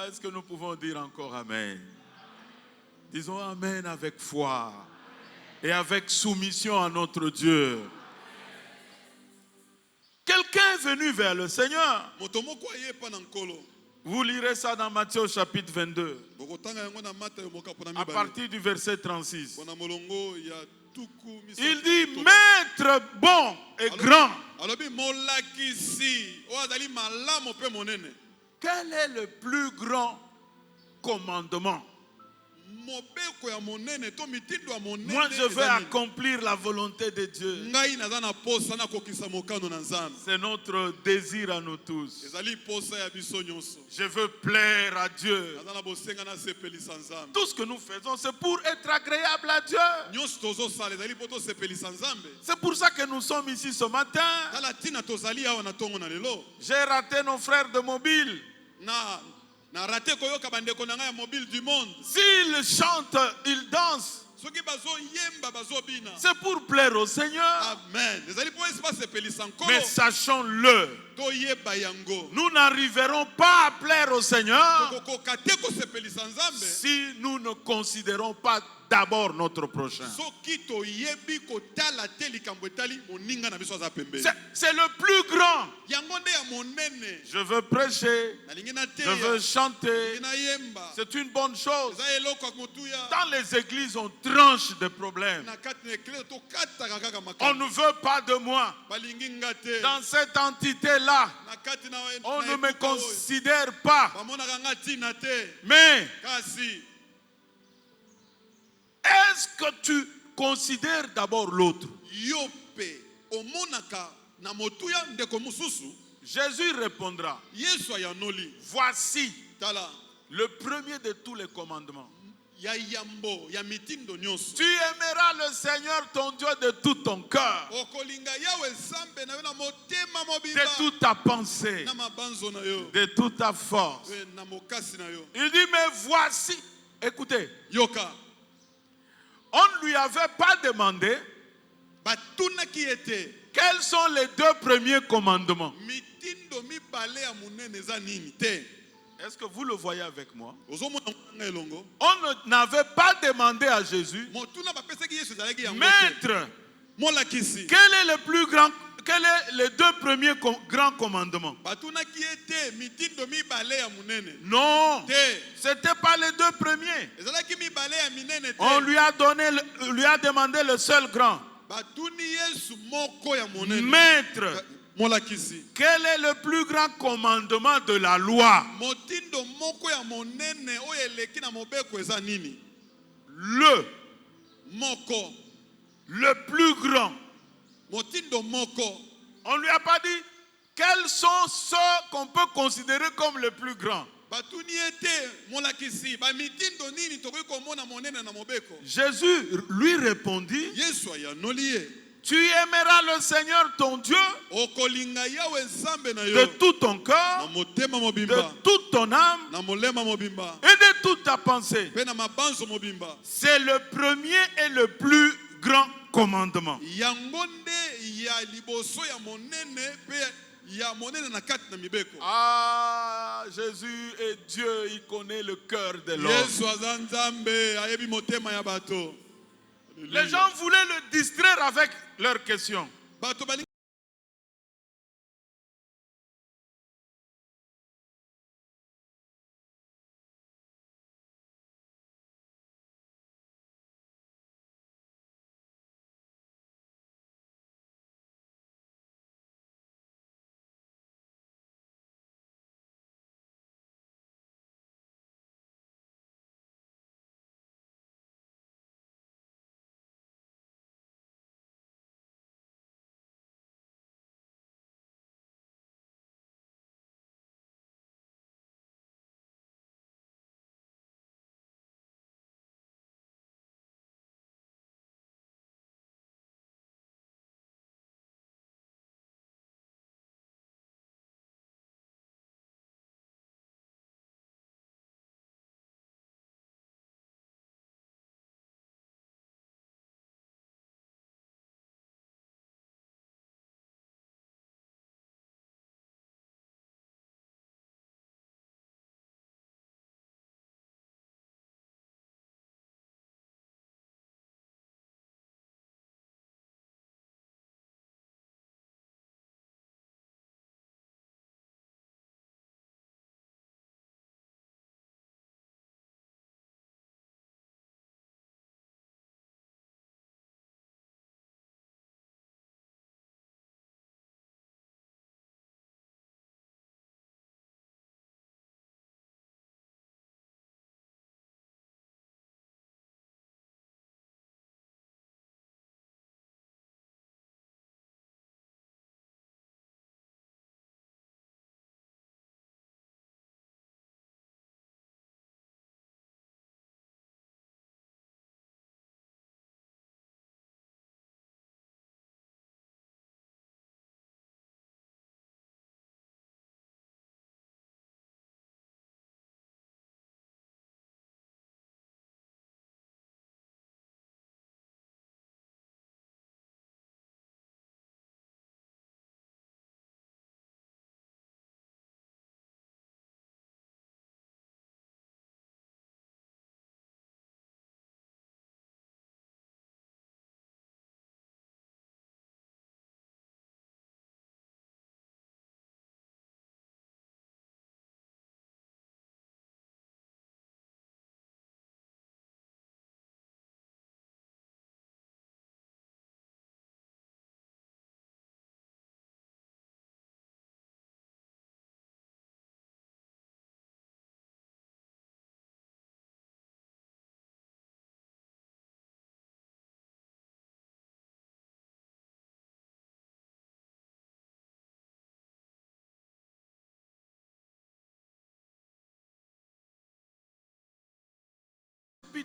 Est-ce que nous pouvons dire encore Amen? Disons Amen avec foi et avec soumission à notre Dieu. Quelqu'un est venu vers le Seigneur. moto moko ayepa na nkolo. Vous lirez ça dans Matthieu chapitre 22, bokotanga yango na mata yo mokapo na à mibale. partir du verset 36. mpona molongo ya tuku misato. Il dit, Maître bon et grand, alobi molakisi oyo azali malamu mpe monene. quel est le plus grand commandement? mobeko ya monene to mitindo ya monene. Moi, je veux accomplir la volonté de Dieu. Ngai naza na posa na kokisa mokano na Nzambe. C'est notre désir à nous tous. Ezali posa ya biso nyonso. Je veux plaire à Dieu. Naza na bosenga na sepelisa Nzambe. Tout ce que nous faisons, c'est pour être agréable à Dieu. Nyonso tozosala ezali po tosepelisa Nzambe. C'est pour ça que nous sommes ici ce matin. Tala tina tozali awa na tongo na lelo. J'ai raté nos frères de mobile. Na raté koyoka bandeko na ngai ya mobile du monde. S'ils chantent, ils dansent. Soki bazo yemba bazo bina. C'est pour plaire au Seigneur. Amen. Ezali po espace sepelisa nkolo. Mais sachons-le. To yeba yango. Nous n'arriverons pas à plaire au Seigneur Kokoka te ko sepelisa Nzambe. si nous ne considérons pas d'abord notre prochain. Soki to yebi ko tala te likambo etali moninga na biso aza pembeni. C'est le plus grand. Yango nde ya monene. Je veux prêcher. Nalingi na te. Je veux chanter. Na yemba. C'est une bonne chose. Eza eloko ya motuya. Dans les églises, on tranche des problèmes. Na kati na eklesia to kataka kaka On makambo. ne veut pas de moi. Balingi nga te. Dans cette entité-là, Na kati na on ne me epuka oyo. considère pas. Bamonaka nga tina te. Mais Kasi est-ce que tu considères d'abord l'autre? yo pe omonaka na motuya ndeko mosusu. Jésus répondra, Yesu ayanoli. voici Tala le premier de tous les commandements. ya yambo ya mitindo nyonso. Tu aimeras le Seigneur ton Dieu de tout ton cœur, Okolinga yawe Nzambe na yo na motema de mobimba. toute ta pensée, Na mabanzo na yo. de toute ta force. Na mokasi na yo. Il dit, mais voici, écoutez, Yoka. on ne lui avait pas demandé Batunaki ete. quels sont les deux premiers commandements. Mitindo mibale ya munene eza nini te. Est-ce que vous le voyez avec moi? Ozomona nga elongo. On n'avait pas demandé à Jésus, Motuna bapesaki Yesu ezalaki yango te. Maître, Molakisi. quel est le plus grand, quel est les deux premiers grands commandements? Batunaki ete mitindo mibale ya munene. Non, Te. c'était pas les deux premiers. Ezalaki mibale ya minene te. On lui a demandé le seul grand. Batuni Yesu moko ya monene. Maître, Molakisi. quel est le plus grand commandement de la loi? Motindo moko ya monene oyo eleki na mobeko eza nini? Le Moko. plus grand. Motindo moko. On ne lui a pas dit quels sont ceux qu'on peut considérer comme les plus grands. Batuni ete molakisi ba mitindo nini tokoki komona monene na mobeko. Jésus lui répondit, Yesu ayanoli ye. tu aimeras le Seigneur ton Dieu Okolinga yawe Nzambe na de yo. tout ton Na cœur, motema de mobimba. toute ton âme Na molema mobimba. et de toute ta pensée. Pe na mabanzo mobimba. C'est le premier et le plus grand commandement. Yango nde ya liboso ya monene pe ya monene na kati na mibeko. Ah, Jésus est Dieu, il connaît le cœur de l'homme. Yesu aza Nzambe ayebi motema ya bato. Les gens voulaient le distraire avec leurs questions. Bato balingi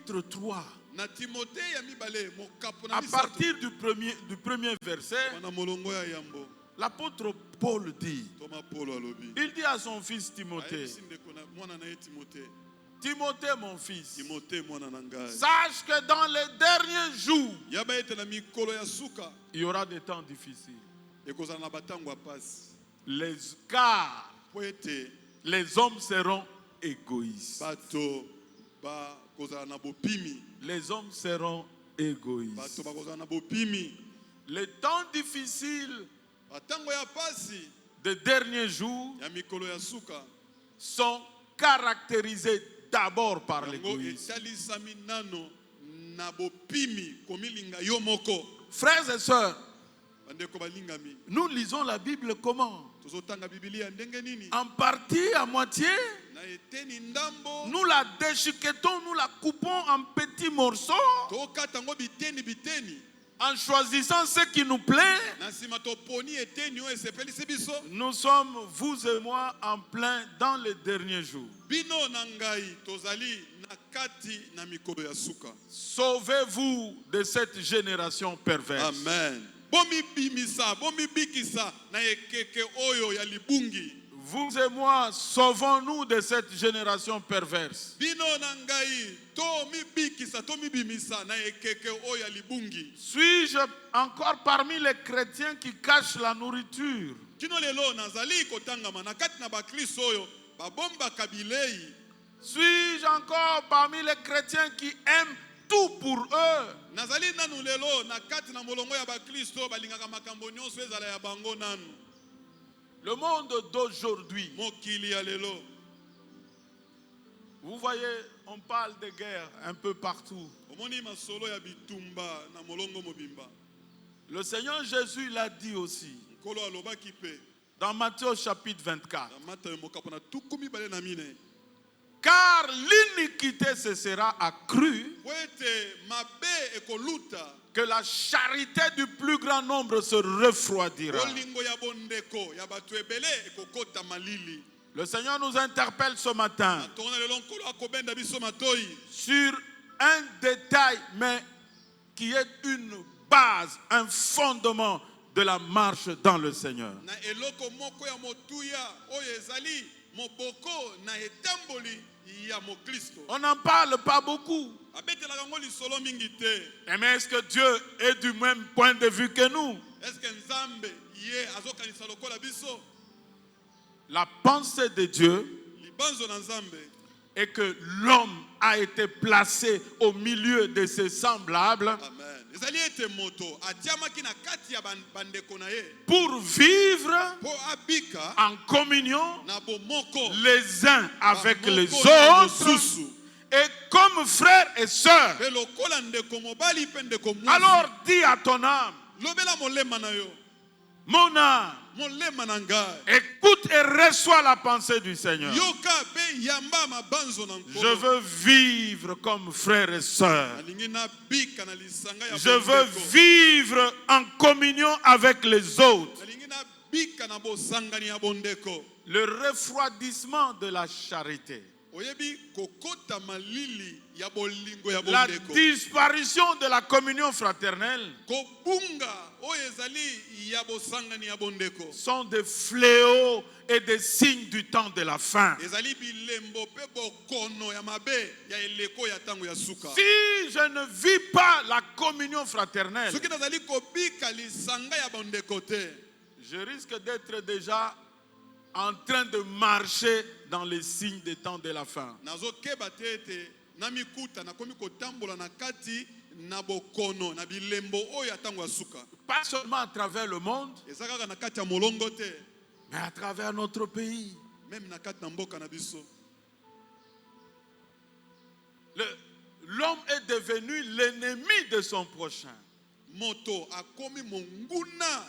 Chapitre 3, Na Timothée ya mibale mokapo na à misato. partir du premier verset, Wana molongo ya yambo. l'apôtre Paul dit, Toma Paulo alobi. il dit à son fils Timothée, Ayebisi ndeko na mwana na ye Timothée. Timothée mon fils, Timothée mwana na ngai. sache que dans les derniers jours, Yaba ete na mikolo ya suka. il y aura des temps difficiles. Ekozala na batango ya pasi. Car Po ete les hommes seront égoïstes. bato bakozala na bopimi. Les hommes seront égoïstes. Bato bakozala na bopimi. Les temps difficiles Batango ya pasi des derniers jours ya mikolo ya suka. sont caractérisés d'abord par Yango l'égoïsme. etalisami nano na bopimi komilinga yo moko. Frères et sœurs, Bandeko balingami. nous lisons la Bible comment? Tozotanga Biblia ndenge nini? En partie, à moitié, Na eteni ndambo. nous la déchiquetons, nous la coupons en petits morceaux, Tokata ngo biteni biteni. en choisissant ce qui nous plaît. Na sima toponi eteni oyo esepelisi biso. Nous sommes, vous et moi, en plein dans les derniers jours. Bino na ngai tozali na kati na mikolo ya suka. Sauvez-vous de cette génération perverse. Amen. Bomi bimisa, bomi bikisa na ekeke oyo ya libungi. Vous et moi, sauvons-nous de cette génération perverse. Bino na ngai to mi bikisa, to mi bimisa na ekeke oyo ya libungi. Suis-je encore parmi les chrétiens qui cachent la nourriture? Kino lelo nazali kotangama na kati na bakristo oyo babomba kabilei. Suis-je encore parmi les chrétiens qui aiment tout pour eux? Nazali nanu lelo na kati na molongo ya bakristo balingaka makambo nyonso ezala ya bango nanu. Le monde d'aujourd'hui, Mokili ya lelo. vous voyez, on parle de guerre un peu partout. Omoni masolo ya bitumba na molongo mobimba. Le Seigneur Jésus l'a dit aussi Kolo alobaki pe. dans Matthieu chapitre 24. Na Matayo mokapo na tuku mibale na mine. Car l'iniquité cessera accrue, Po ete mabe ekoluta. que la charité du plus grand nombre se refroidira. Olingo ya bondeko ya bato ebele ekokota malili. Le Seigneur nous interpelle ce matin Tona lelo nkolo akobenda biso matoi. sur un détail, mais qui est une base, un fondement de la marche dans le Seigneur. Na eloko moko ya motuya oyo ezali moboko na etamboli ya mokristo. On n'en parle pas beaucoup. Abetelaka ngo lisolo mingi te. Mais est-ce que Dieu est du même point de vue que nous? Est-ce que Nzambe ye azokanisa lokola biso? La pensée de Dieu Libanzo na Nzambe est que l'homme a été placé au milieu de ses semblables amen. Ezali ete moto atiamaki na kati ya bandeko na ye pour vivre po abika en communion na bomoko les uns avec Bamoko les na autres mosusu. et comme frères et sœurs. Pe lokola ndeko mobali pe ndeko mwasi. Alors dis à ton âme, Lobela molema na yo. mon âme, Molema na ngai. écoute et reçois la pensée du Seigneur. Yoka pe yamba mabanzo na nkolo. Je veux vivre comme frères et sœurs. Alingi na bika na lisanga ya Je veux bondeko. vivre en communion avec les autres. Alingi na bika na bosangani ya bondeko. Le refroidissement de la charité. Oyebi kokota malili ya bolingo ya La bondeko. disparition de la communion fraternelle Kobunga oyo ezali ya bosangani ya bondeko. sont des fléaux et des signes du temps de la fin. Ezali bilembo pe bokono ya mabe ya eleko ya tango ya suka. Si je ne vis pas la communion fraternelle, Soki nazali kobika lisanga ya bondeko te, je risque d'être déjà en train de marcher dans les signes des temps de la fin. nazokeba te ete na mikuta nakomi kotambola na kati na bokono na bilembo oyo ya tango ya suka. Pas seulement à travers le monde, Eza kaka na kati ya molongo te, mais à travers notre pays. même na kati na mboka na biso. L'homme est devenu l'ennemi de son prochain. Moto akomi monguna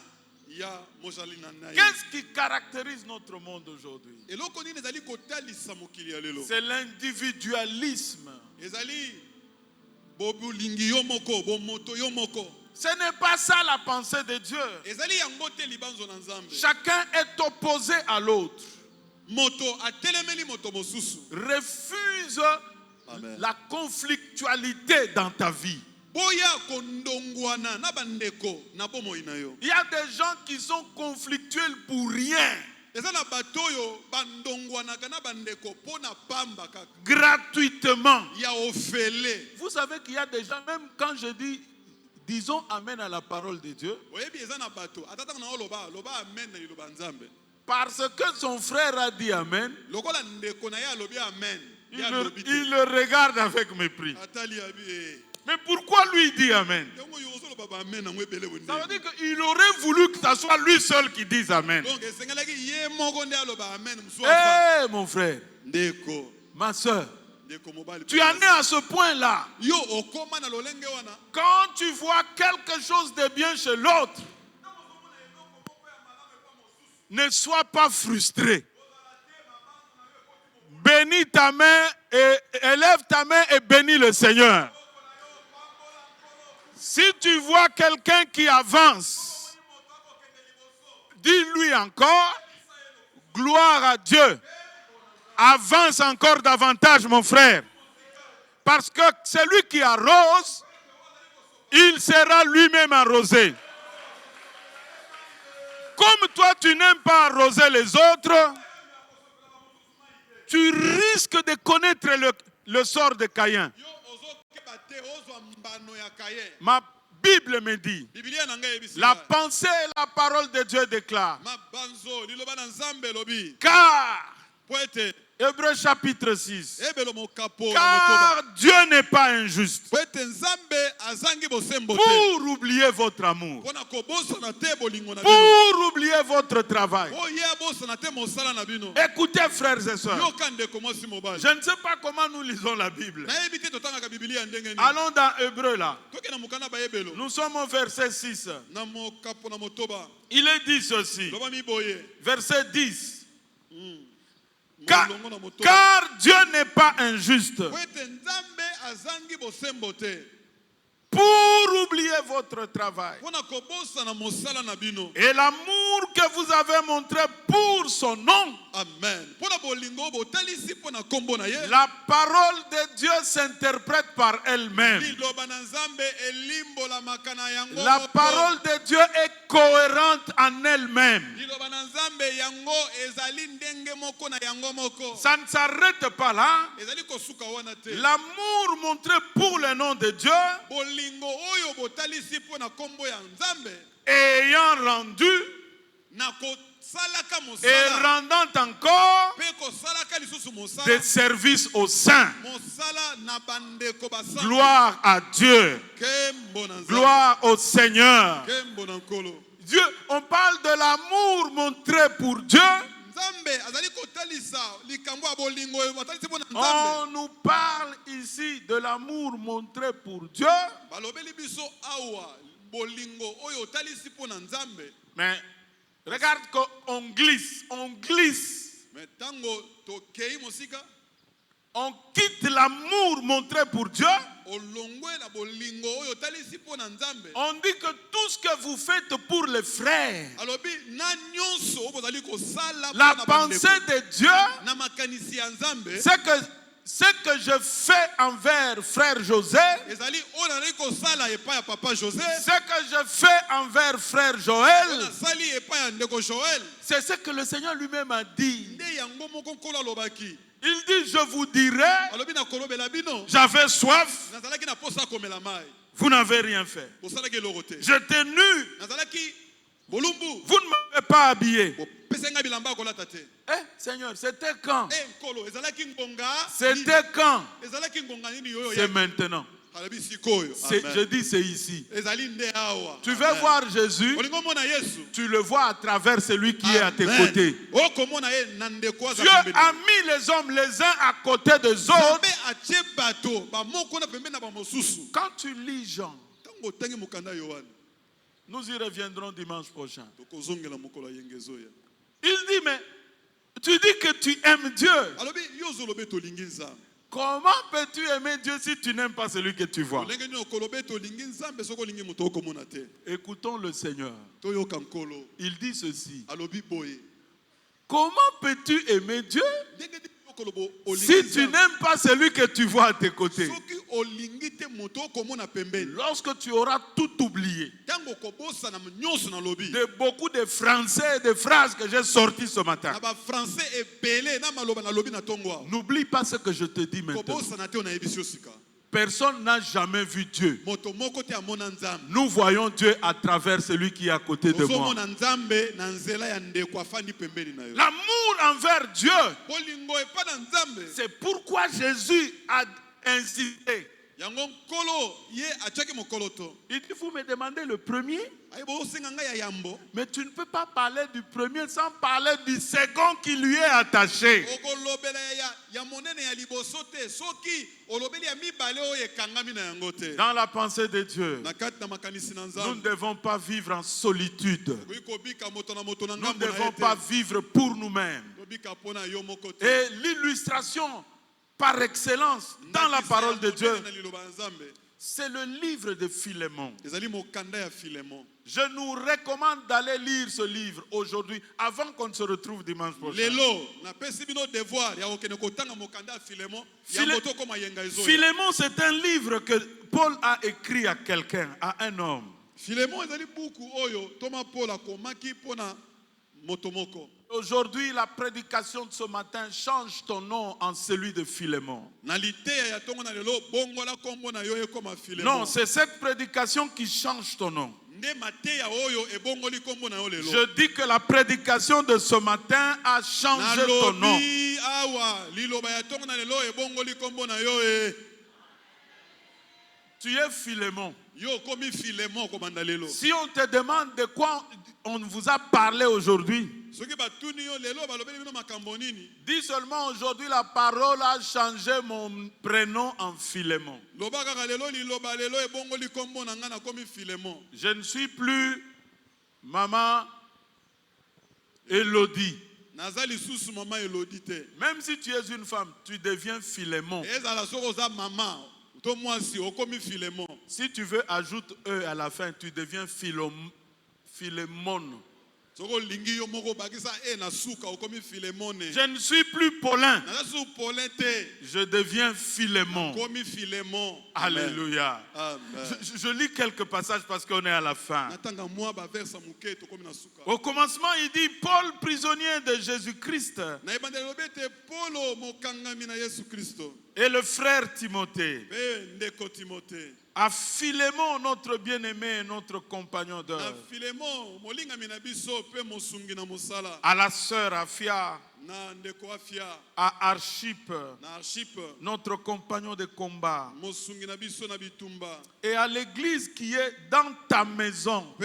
ya mozali na naye. Qu'est-ce qui caractérise notre monde aujourd'hui? Eloko nini ezali kotalisa mokili ya lelo? C'est l'individualisme. Ezali bobulingi yo moko, bomoto yo moko. Ce n'est pas ça la pensée de Dieu. Ezali yango te libanzo na Nzambe. Chacun est opposé à l'autre. Moto atelemeli moto mosusu. Refuse Amen. la conflictualité dans ta vie. boya kondongwana na bandeko na bomoi na yo. Il y a des gens qui sont conflictuels pour rien, Eza na bato oyo bandongwanaka na bandeko po na pamba kaka. gratuitement. Ya ofele. Vous savez qu'il y a des gens, même quand je dis, disons amen à la parole de Dieu, Oyebi eza na bato atata na oloba loba amen na liloba nzambe. parce que son frère a dit amen, Lokola ndeko na ye alobi amen. il Ya le, lobi te. il le regarde avec mépris. Atali abi. Mais pourquoi lui dit amen? Yango yo solo baba amen na ngwebele wende. Ça veut dire qu'il aurait voulu que ce soit lui seul qui dise amen. Donc esengelaki ye moko nde aloba amen mswa. Eh mon frère, Ndeko. ma soeur, Ndeko mobali. tu en es à ce point-là. Yo okoma na lolenge wana. Quand tu vois quelque chose de bien chez l'autre, ne sois pas frustré. Bénis ta main et élève ta main et bénis le Seigneur. Si tu vois quelqu'un qui avance, dis-lui encore, gloire à Dieu. Avance encore davantage, mon frère. Parce que celui qui arrose, il sera lui-même arrosé. Comme toi, tu n'aimes pas arroser les autres, tu risques de connaître le sort de Caïn. Yo ozokeba te ozwa mbano ya Kaye. Ma Bible me dit, Biblia na ngai ebisi. la pensée et la parole de Dieu déclarent. Mabanzo liloba na nzambe lobi. Car, Poete Hébreux chapitre 6, ebelo mokapo na car motoba. Dieu n'est pas injuste Poete nzambe azangi bosembo te. pour oublier votre amour, Pona kobosa na te bolingo na bino. pour oublier votre travail. Oye abosa na te mosala na bino. Écoutez, frères et sœurs, Yo kande komosi mobali. je ne sais pas comment nous lisons la Bible. Na yebi te totanga Biblia ndenge ni. Allons dans Hébreux là. Toke na mukana ba ebelo. Nous sommes au verset 6. Na mokapo na motoba. Il est dit ceci, Loba mi boye. verset 10. Car, Molongo na motoba. car Dieu n'est pas injuste Poete nzambe azangi bosembo te. pour oublier votre travail Pona kobosa na mosala na bino. et l'amour que vous avez montré pour son nom. Amen. Pona bolingo botalisi pona kombo na ye. La parole de Dieu s'interprète par elle-même. Liloba na nzambe elimbola makana yango. La moko. parole de Dieu est cohérente en elle-même. Liloba na nzambe yango ezali ndenge moko na yango moko. Ça ne s'arrête pas là. Ezali kosuka wana te. L'amour montré pour le nom de Dieu, Bolingo oyo botalisi pona kombo ya nzambe. ayant rendu Na kosalaka et mosala. rendant encore Pe kosalaka lisusu mosala. des services aux saints. Mosala na bandeko basala. Gloire à Dieu. Kembo na nzambe. Gloire au Seigneur. Kembo na nkolo. Dieu, on parle de l'amour montré pour Dieu. Nzambe azali kotalisa likambo ya bolingo oyo batalisi pona On nzambe. nous parle ici de l'amour montré pour Dieu. Balobeli biso awa bolingo oyo otalisi pona nzambe. Mais regarde qu'on glisse, on glisse. Mais tango tokei mosika On quitte l'amour montré pour Dieu. olongwe na bolingo oyo otalisi pona nzambe. On dit que tout ce que vous faites pour les frères, Alobi na nyonso oyo bozali kosala la pona pensée bandeko. de Dieu, Na makanisi ya nzambe ce que je fais envers frère José, ezali oyo nazali kosala epai ya papa José. ce que je fais envers frère Oyo Joël, nasali epai ya ndeko Joël. c'est ce que le Seigneur lui-même a dit. Nde yango moko nkolo alobaki. Il dit, je vous dirai, Alobi na kolobela bino. j'avais soif, Nazalaki na posa komela mai. vous n'avez rien fait. Bosalaki eloko te. J'étais nu, Nazalaki bolumbu. vous ne m'avez pas habillé. Bopesenga bilamba kolata te. Eh, Seigneur, c'était quand? Nkolo ezalaki ngonga. C'était quand? Ezalaki ngonga nini yoyo C'est ya. maintenant. Alobi sikoyo. Je dis c'est ici. Ezali nde awa. Tu veux voir Jésus, Olingo mona Yesu. tu le vois à travers celui qui est à tes côtés. Okomona ye na ndeko aza Dieu pembeni. a mis les hommes les uns à côté des autres. Nzambe atie bato bamoko na pembeni na bamosusu. Quand tu lis Jean, Tango otangi mokanda Yohane. nous y reviendrons dimanche prochain. Tokozongela mokolo ya yengezo ya. Il dit, mais tu dis que tu aimes Dieu. Alobi yo zolobe tolingi nzambe. Comment peux-tu aimer Dieu si tu n'aimes pas celui que tu vois? Olenge nini okolobe tolingi nzambe soko olingi moto okomona te. Écoutons le Seigneur. Toyoka nkolo. Il dit ceci. Alobi boye. Comment peux-tu aimer Dieu Ndenge nini Si tu n'aimes pas celui que tu vois à tes côtés, lorsque tu auras tout oublié, de beaucoup de français et de phrases que j'ai sorties ce matin, n'oublie pas ce que je te dis maintenant. Personne n'a jamais vu Dieu. Nous voyons Dieu à travers celui qui est à côté de moi. L'amour envers Dieu, c'est pourquoi Jésus a insisté. Il dit, vous me demandez le premier, mais tu ne peux pas parler du premier sans parler du second qui lui est attaché. Dans la pensée de Dieu, nous ne devons pas vivre en solitude. Nous ne devons pas vivre pour nous-mêmes. Et l'illustration par excellence dans la parole de Dieu, c'est le livre de Philémon. Je nous recommande d'aller lire ce livre aujourd'hui avant qu'on se retrouve dimanche prochain. Philémon, c'est un livre que Paul a écrit à quelqu'un, à un homme. Aujourd'hui, la prédication de ce matin change ton nom en celui de Philémon. Non, c'est cette prédication qui change ton nom. Je dis que la prédication de ce matin a changé ton nom. Tu es Philémon. Si on te demande de quoi on vous a parlé aujourd'hui, dis seulement aujourd'hui la parole a changé mon prénom en Philémon. Je ne suis plus maman Elodie. Même si tu es une femme, tu deviens Philémon. Si tu veux, ajoute E à la fin, tu deviens Philémon. Je ne suis plus Paulin. Je deviens Philémon. Alléluia. Je lis quelques passages parce qu'on est à la fin. Au commencement, il dit Paul, prisonnier de Jésus-Christ, et le frère Timothée, à Philémon, notre bien-aimé et notre compagnon d'œuvre, à la sœur Afia, à Archip, notre compagnon de combat, et à l'église qui est dans ta maison.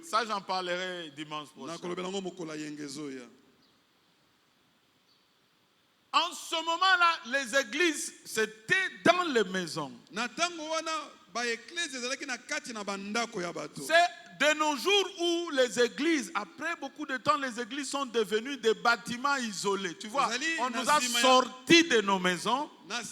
Ça, j'en parlerai dimanche prochain. En ce moment-là, les églises, c'était dans les maisons. C'est de nos jours où les églises, après beaucoup de temps, les églises sont devenues des bâtiments isolés. Tu vois, on nous a sortis de nos maisons. Ça,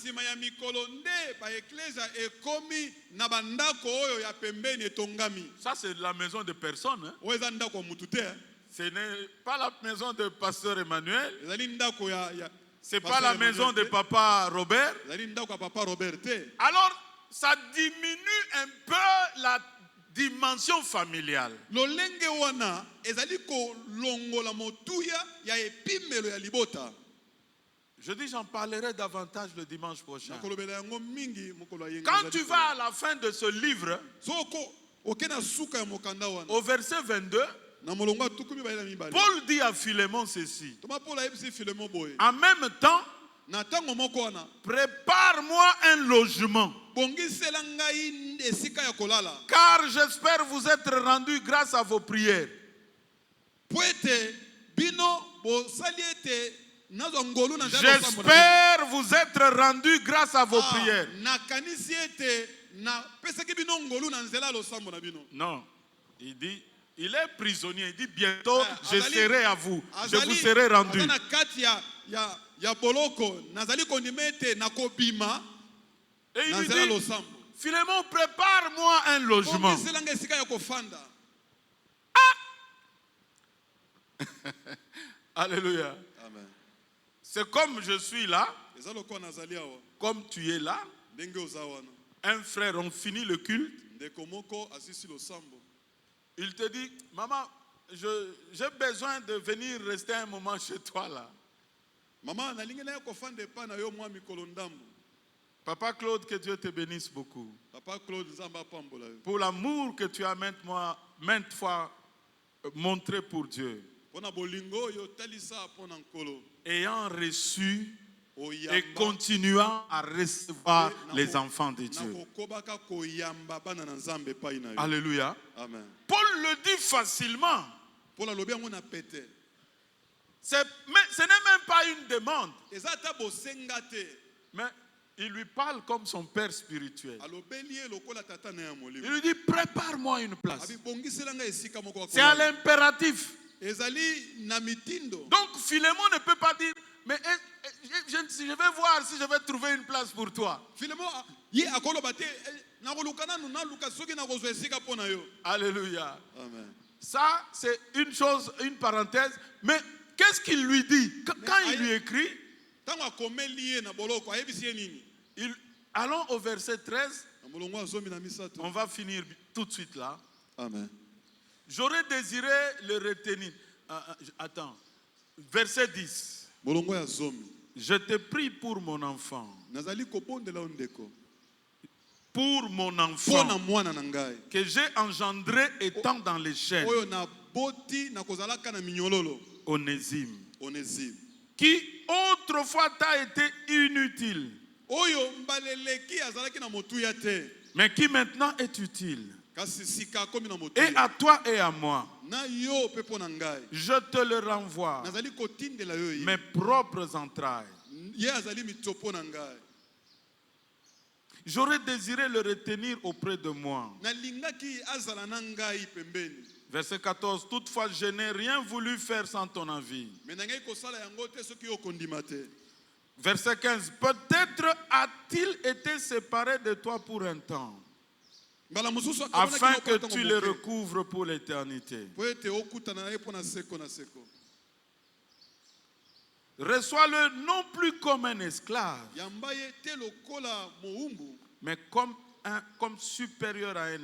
c'est la maison de personne. Hein? Ce n'est pas la maison de pasteur Emmanuel. C'est pas la maison de papa Robert. Alors, ça diminue un peu la dimension familiale. Je dis, j'en parlerai davantage le dimanche prochain. Quand tu vas à la fin de ce livre, au verset 22, Paul dit à Philémon ceci. En même temps, prépare-moi un logement. Car j'espère vous être rendu grâce à vos prières. J'espère vous être rendu grâce à vos prières. Non, il dit, il est prisonnier. Il dit bientôt, je serai à vous. Je vous serai rendu. Et il lui dit, Philémon, prépare-moi un logement. Ah! Alléluia. Amen. C'est comme je suis là, eza lokola nazali awa comme tu es là. ndenge oza wana Un frère, on finit le culte. ndeko moko asisi losambo Il te dit, maman, j'ai besoin de venir rester un moment chez toi là. mama nalingi naye kofanda epai na yo mwa mikolo ndambo. Papa Claude, que Dieu te bénisse beaucoup. Papa Claude nzambe apambola yo Pour l'amour que tu as maintes fois montré pour Dieu. mpona bolingo oyo otalisa mpona nkolo Ayant reçu et oyamba continuant à recevoir les enfants de Dieu. nakokobaka koyamba bana na nzambe epai na yo. Alléluia. Amen. Paul le dit facilement. mpona lobi yango na pete Ce n'est même pas une demande. eza ata bosenga te Mais il lui parle comme son père spirituel. alobeli ye lokola tata na ya Il molimo lui dit, prépare-moi une place. abibongisela nga esika moko ya C'est à kolala. l'impératif. ezali na mitindo. Donc Philémon ne peut pas dire, mais je vais voir si je vais trouver une place pour toi. Filemon ye akoloba te nakoluka nanu naluka soki nakozwa esika mpo na yo. Alléluia. Amen. Ça, c'est une chose, une parenthèse. Mais qu'est-ce qu'il lui dit? Quand il lui écrit, ntango akomeli ye na boloko ayebisi ye nini. allons au verset 13. na molongo ya zomi na misato. On va finir tout de suite là. Amen. J'aurais désiré le retenir. Attends. Verset 10. molongo ya zomi. Je te prie pour mon enfant. nazali kobondela yo ndeko Pour mon mpo na enfant mwana na ngai que j'ai engendré étant dans les chaînes, oyo naboti na kozalaka na minyololo. Onésime, Onésime qui autrefois t'a été inutile, oyo mbaleleki azalaki na motuya te mais qui maintenant est utile. kasi sika akomi na Et motuya à toi et à moi, na yo mpe mpo na ngai je te le renvoie, nazali kotindela yo ye. mes propres entrailles. ye azali mitsopo na ngai. J'aurais désiré le retenir auprès de moi. nalingaki azala na ngai pembeni. Verset 14. Toutefois, je n'ai rien voulu faire sans ton avis. me nangai kosala yango te soki okondima te. Verset 15. Peut-être a-t-il été séparé de toi pour un temps, mbala mosusu afin akamonaki que yo mpo na tu ntango le moke, recouvres pour l'éternité. mpo ete okutana na ye mpo na seko na seko. Reçois-le non plus comme un esclave, yamba ye te lokola mowumbu, mais comme supérieur à un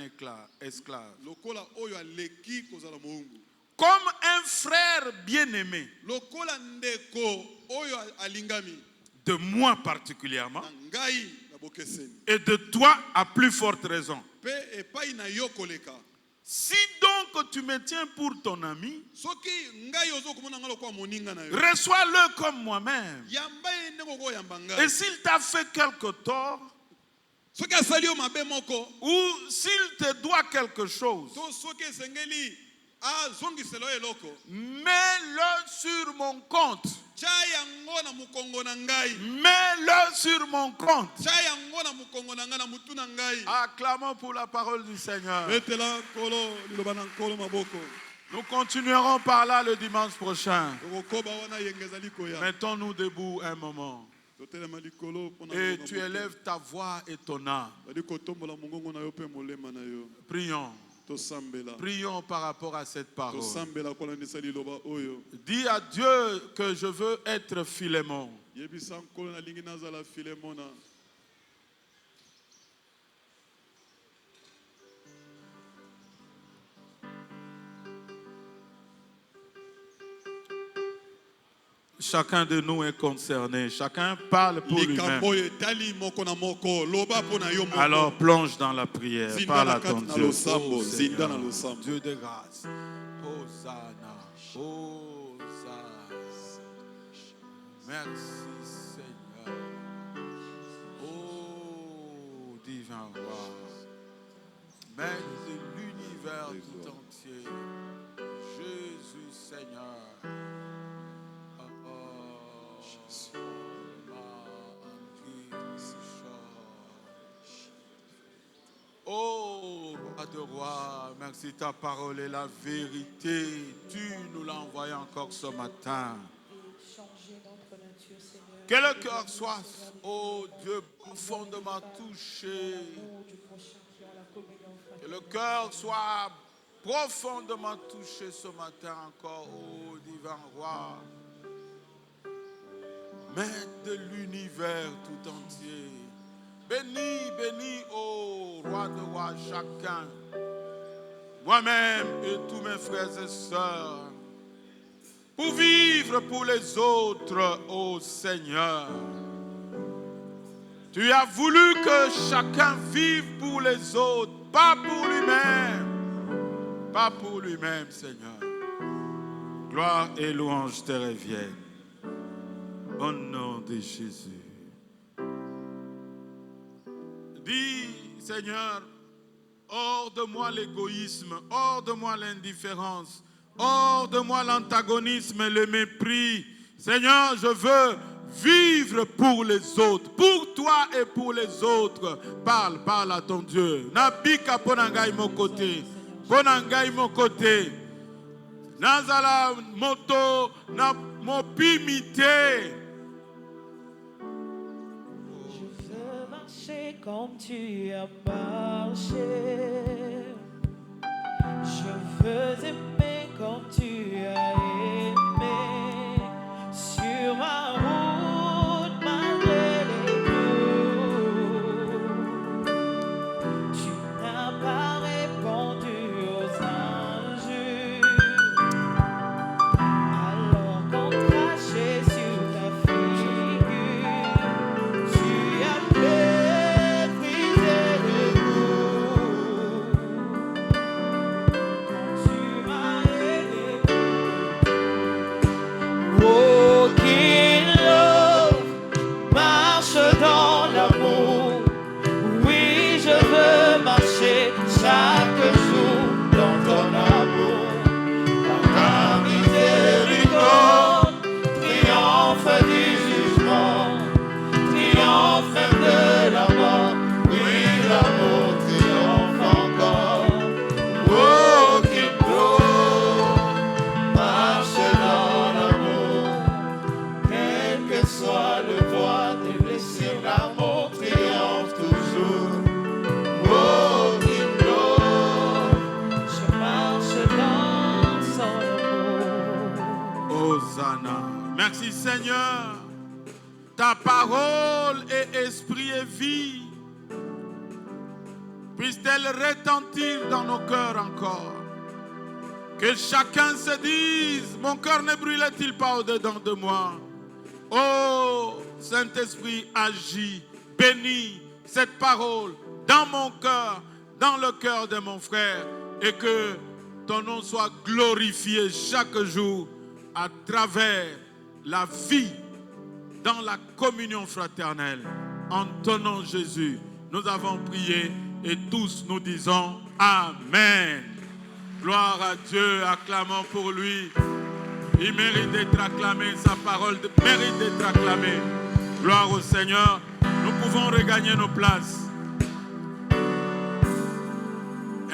esclave. lokola oyo aleki kozala mowumbu, Comme un frère bien-aimé, lokola ndeko oyo alingami de moi particulièrement, na ngai na bokeseni, et de toi à plus forte raison. mpe epai na yo koleka. Si donc tu me tiens pour ton ami, soki ngai ozokomona ngai lokola moninga na yo, reçois-le comme moi-même. yamba ye ndenge okoyamba Et ngai. s'il t'a fait quelque tort, soki asali yo mabe moko ou s'il te doit quelque chose, to soki esengeli azongisela yo eloko, mets-le sur mon compte. tia yango na mokongo na ngai, Mets-le sur mon compte. tia yango na mokongo na ngai, na mutu na ngai. Acclamons pour la parole du Seigneur. betela nkolo liloba na nkolo maboko. Nous continuerons par là le dimanche prochain. tokokoba wana yenge ezali koya. Mettons-nous debout un moment. totelema likolo mpona Et tu élèves ta voix et ton âme. bali kotombola mongongo na yo mpe molema na yo. Prions. tosambela Prions par rapport à cette parole. tosambela kolandisa liloba oyo. Dis à Dieu que je veux être Philémon. yebisa nkolo nalingi nazala filemona. Chacun de nous est concerné. Chacun parle pour lui-même. likambo oyo etali moko na moko loba mpo na yo moko. Alors plonge dans la prière. Zinda Parle na à ton kati na Dieu. losambo, Oh, zinda Seigneur, na losambo. Dieu de grâce. Hosanna. Hosanna. Merci Seigneur. Oh divin roi. Maître de l'univers tout entier. Jésus Seigneur. Oh, roi de roi, merci, ta parole est la vérité. Tu nous l'as envoyé encore ce matin. Que le cœur soit, oh Dieu, profondément touché. Que le cœur soit profondément touché ce matin encore, oh divin roi. Maître de l'univers tout entier. Bénis, bénis, ô roi de rois, chacun, moi-même et tous mes frères et sœurs, pour vivre pour les autres, ô Seigneur. Tu as voulu que chacun vive pour les autres, pas pour lui-même. Pas pour lui-même, Seigneur. Gloire et louange te reviennent. Au nom de Jésus. Dis, Seigneur, hors de moi l'égoïsme, hors de moi l'indifférence, hors de moi l'antagonisme et le mépris. Seigneur, je veux vivre pour les autres, pour toi et pour les autres. Parle, parle à ton Dieu. Nabika ponangai mon côté, ponangai mon côté. Nazala moto, na mopimité. Je veux marcher comme tu as marché. Je veux aimer comme tu as aimé. Sur ma route, malgré les coups, tu n'as pas répondu aux injures. Alors qu'on crachait sur ta figure, tu as méprisé les coups. Quand tu m'as aimé, walking love, marche dans l'amour. Oui, je veux marcher chaque jour dans ton amour. Ta miséricorde triomphe du jugement, triomphe même de la mort. Oui, l'amour triomphe encore. Walking love, marche dans l'amour. Quel que soit le poids des blessures, l'amour triomphe toujours. Walking love, je marche dans son amour. Hosanna. Merci Seigneur. Ta parole est esprit et vie. Puisse-t-elle retentir dans nos cœurs encore. Que chacun se dise, mon cœur ne brûle-t-il pas au-dedans de moi? Oh, Saint-Esprit, agis, bénis cette parole dans mon cœur, dans le cœur de mon frère, et que ton nom soit glorifié chaque jour à travers la vie, dans la communion fraternelle. En ton nom, Jésus, nous avons prié et tous nous disons Amen. Gloire à Dieu, acclamons pour lui. Il mérite d'être acclamé, sa parole mérite d'être acclamée. Gloire au Seigneur. Nous pouvons regagner nos places.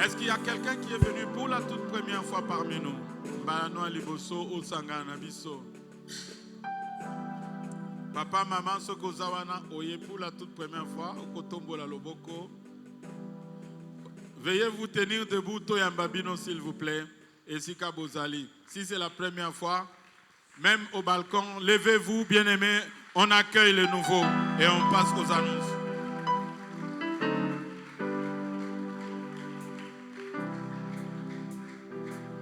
Est-ce qu'il y a quelqu'un qui est venu pour la toute première fois parmi nous? Balano Aliboso, Osangana Biso. Papa, maman, Sokozawana, Oye pour la toute première fois, Okotombo la Loboko. Veuillez vous tenir debout, Toyambabino, s'il vous plaît, et Sika Bozali. Si c'est la première fois, même au balcon, levez-vous, bien-aimés, on accueille le nouveau et on passe aux annonces.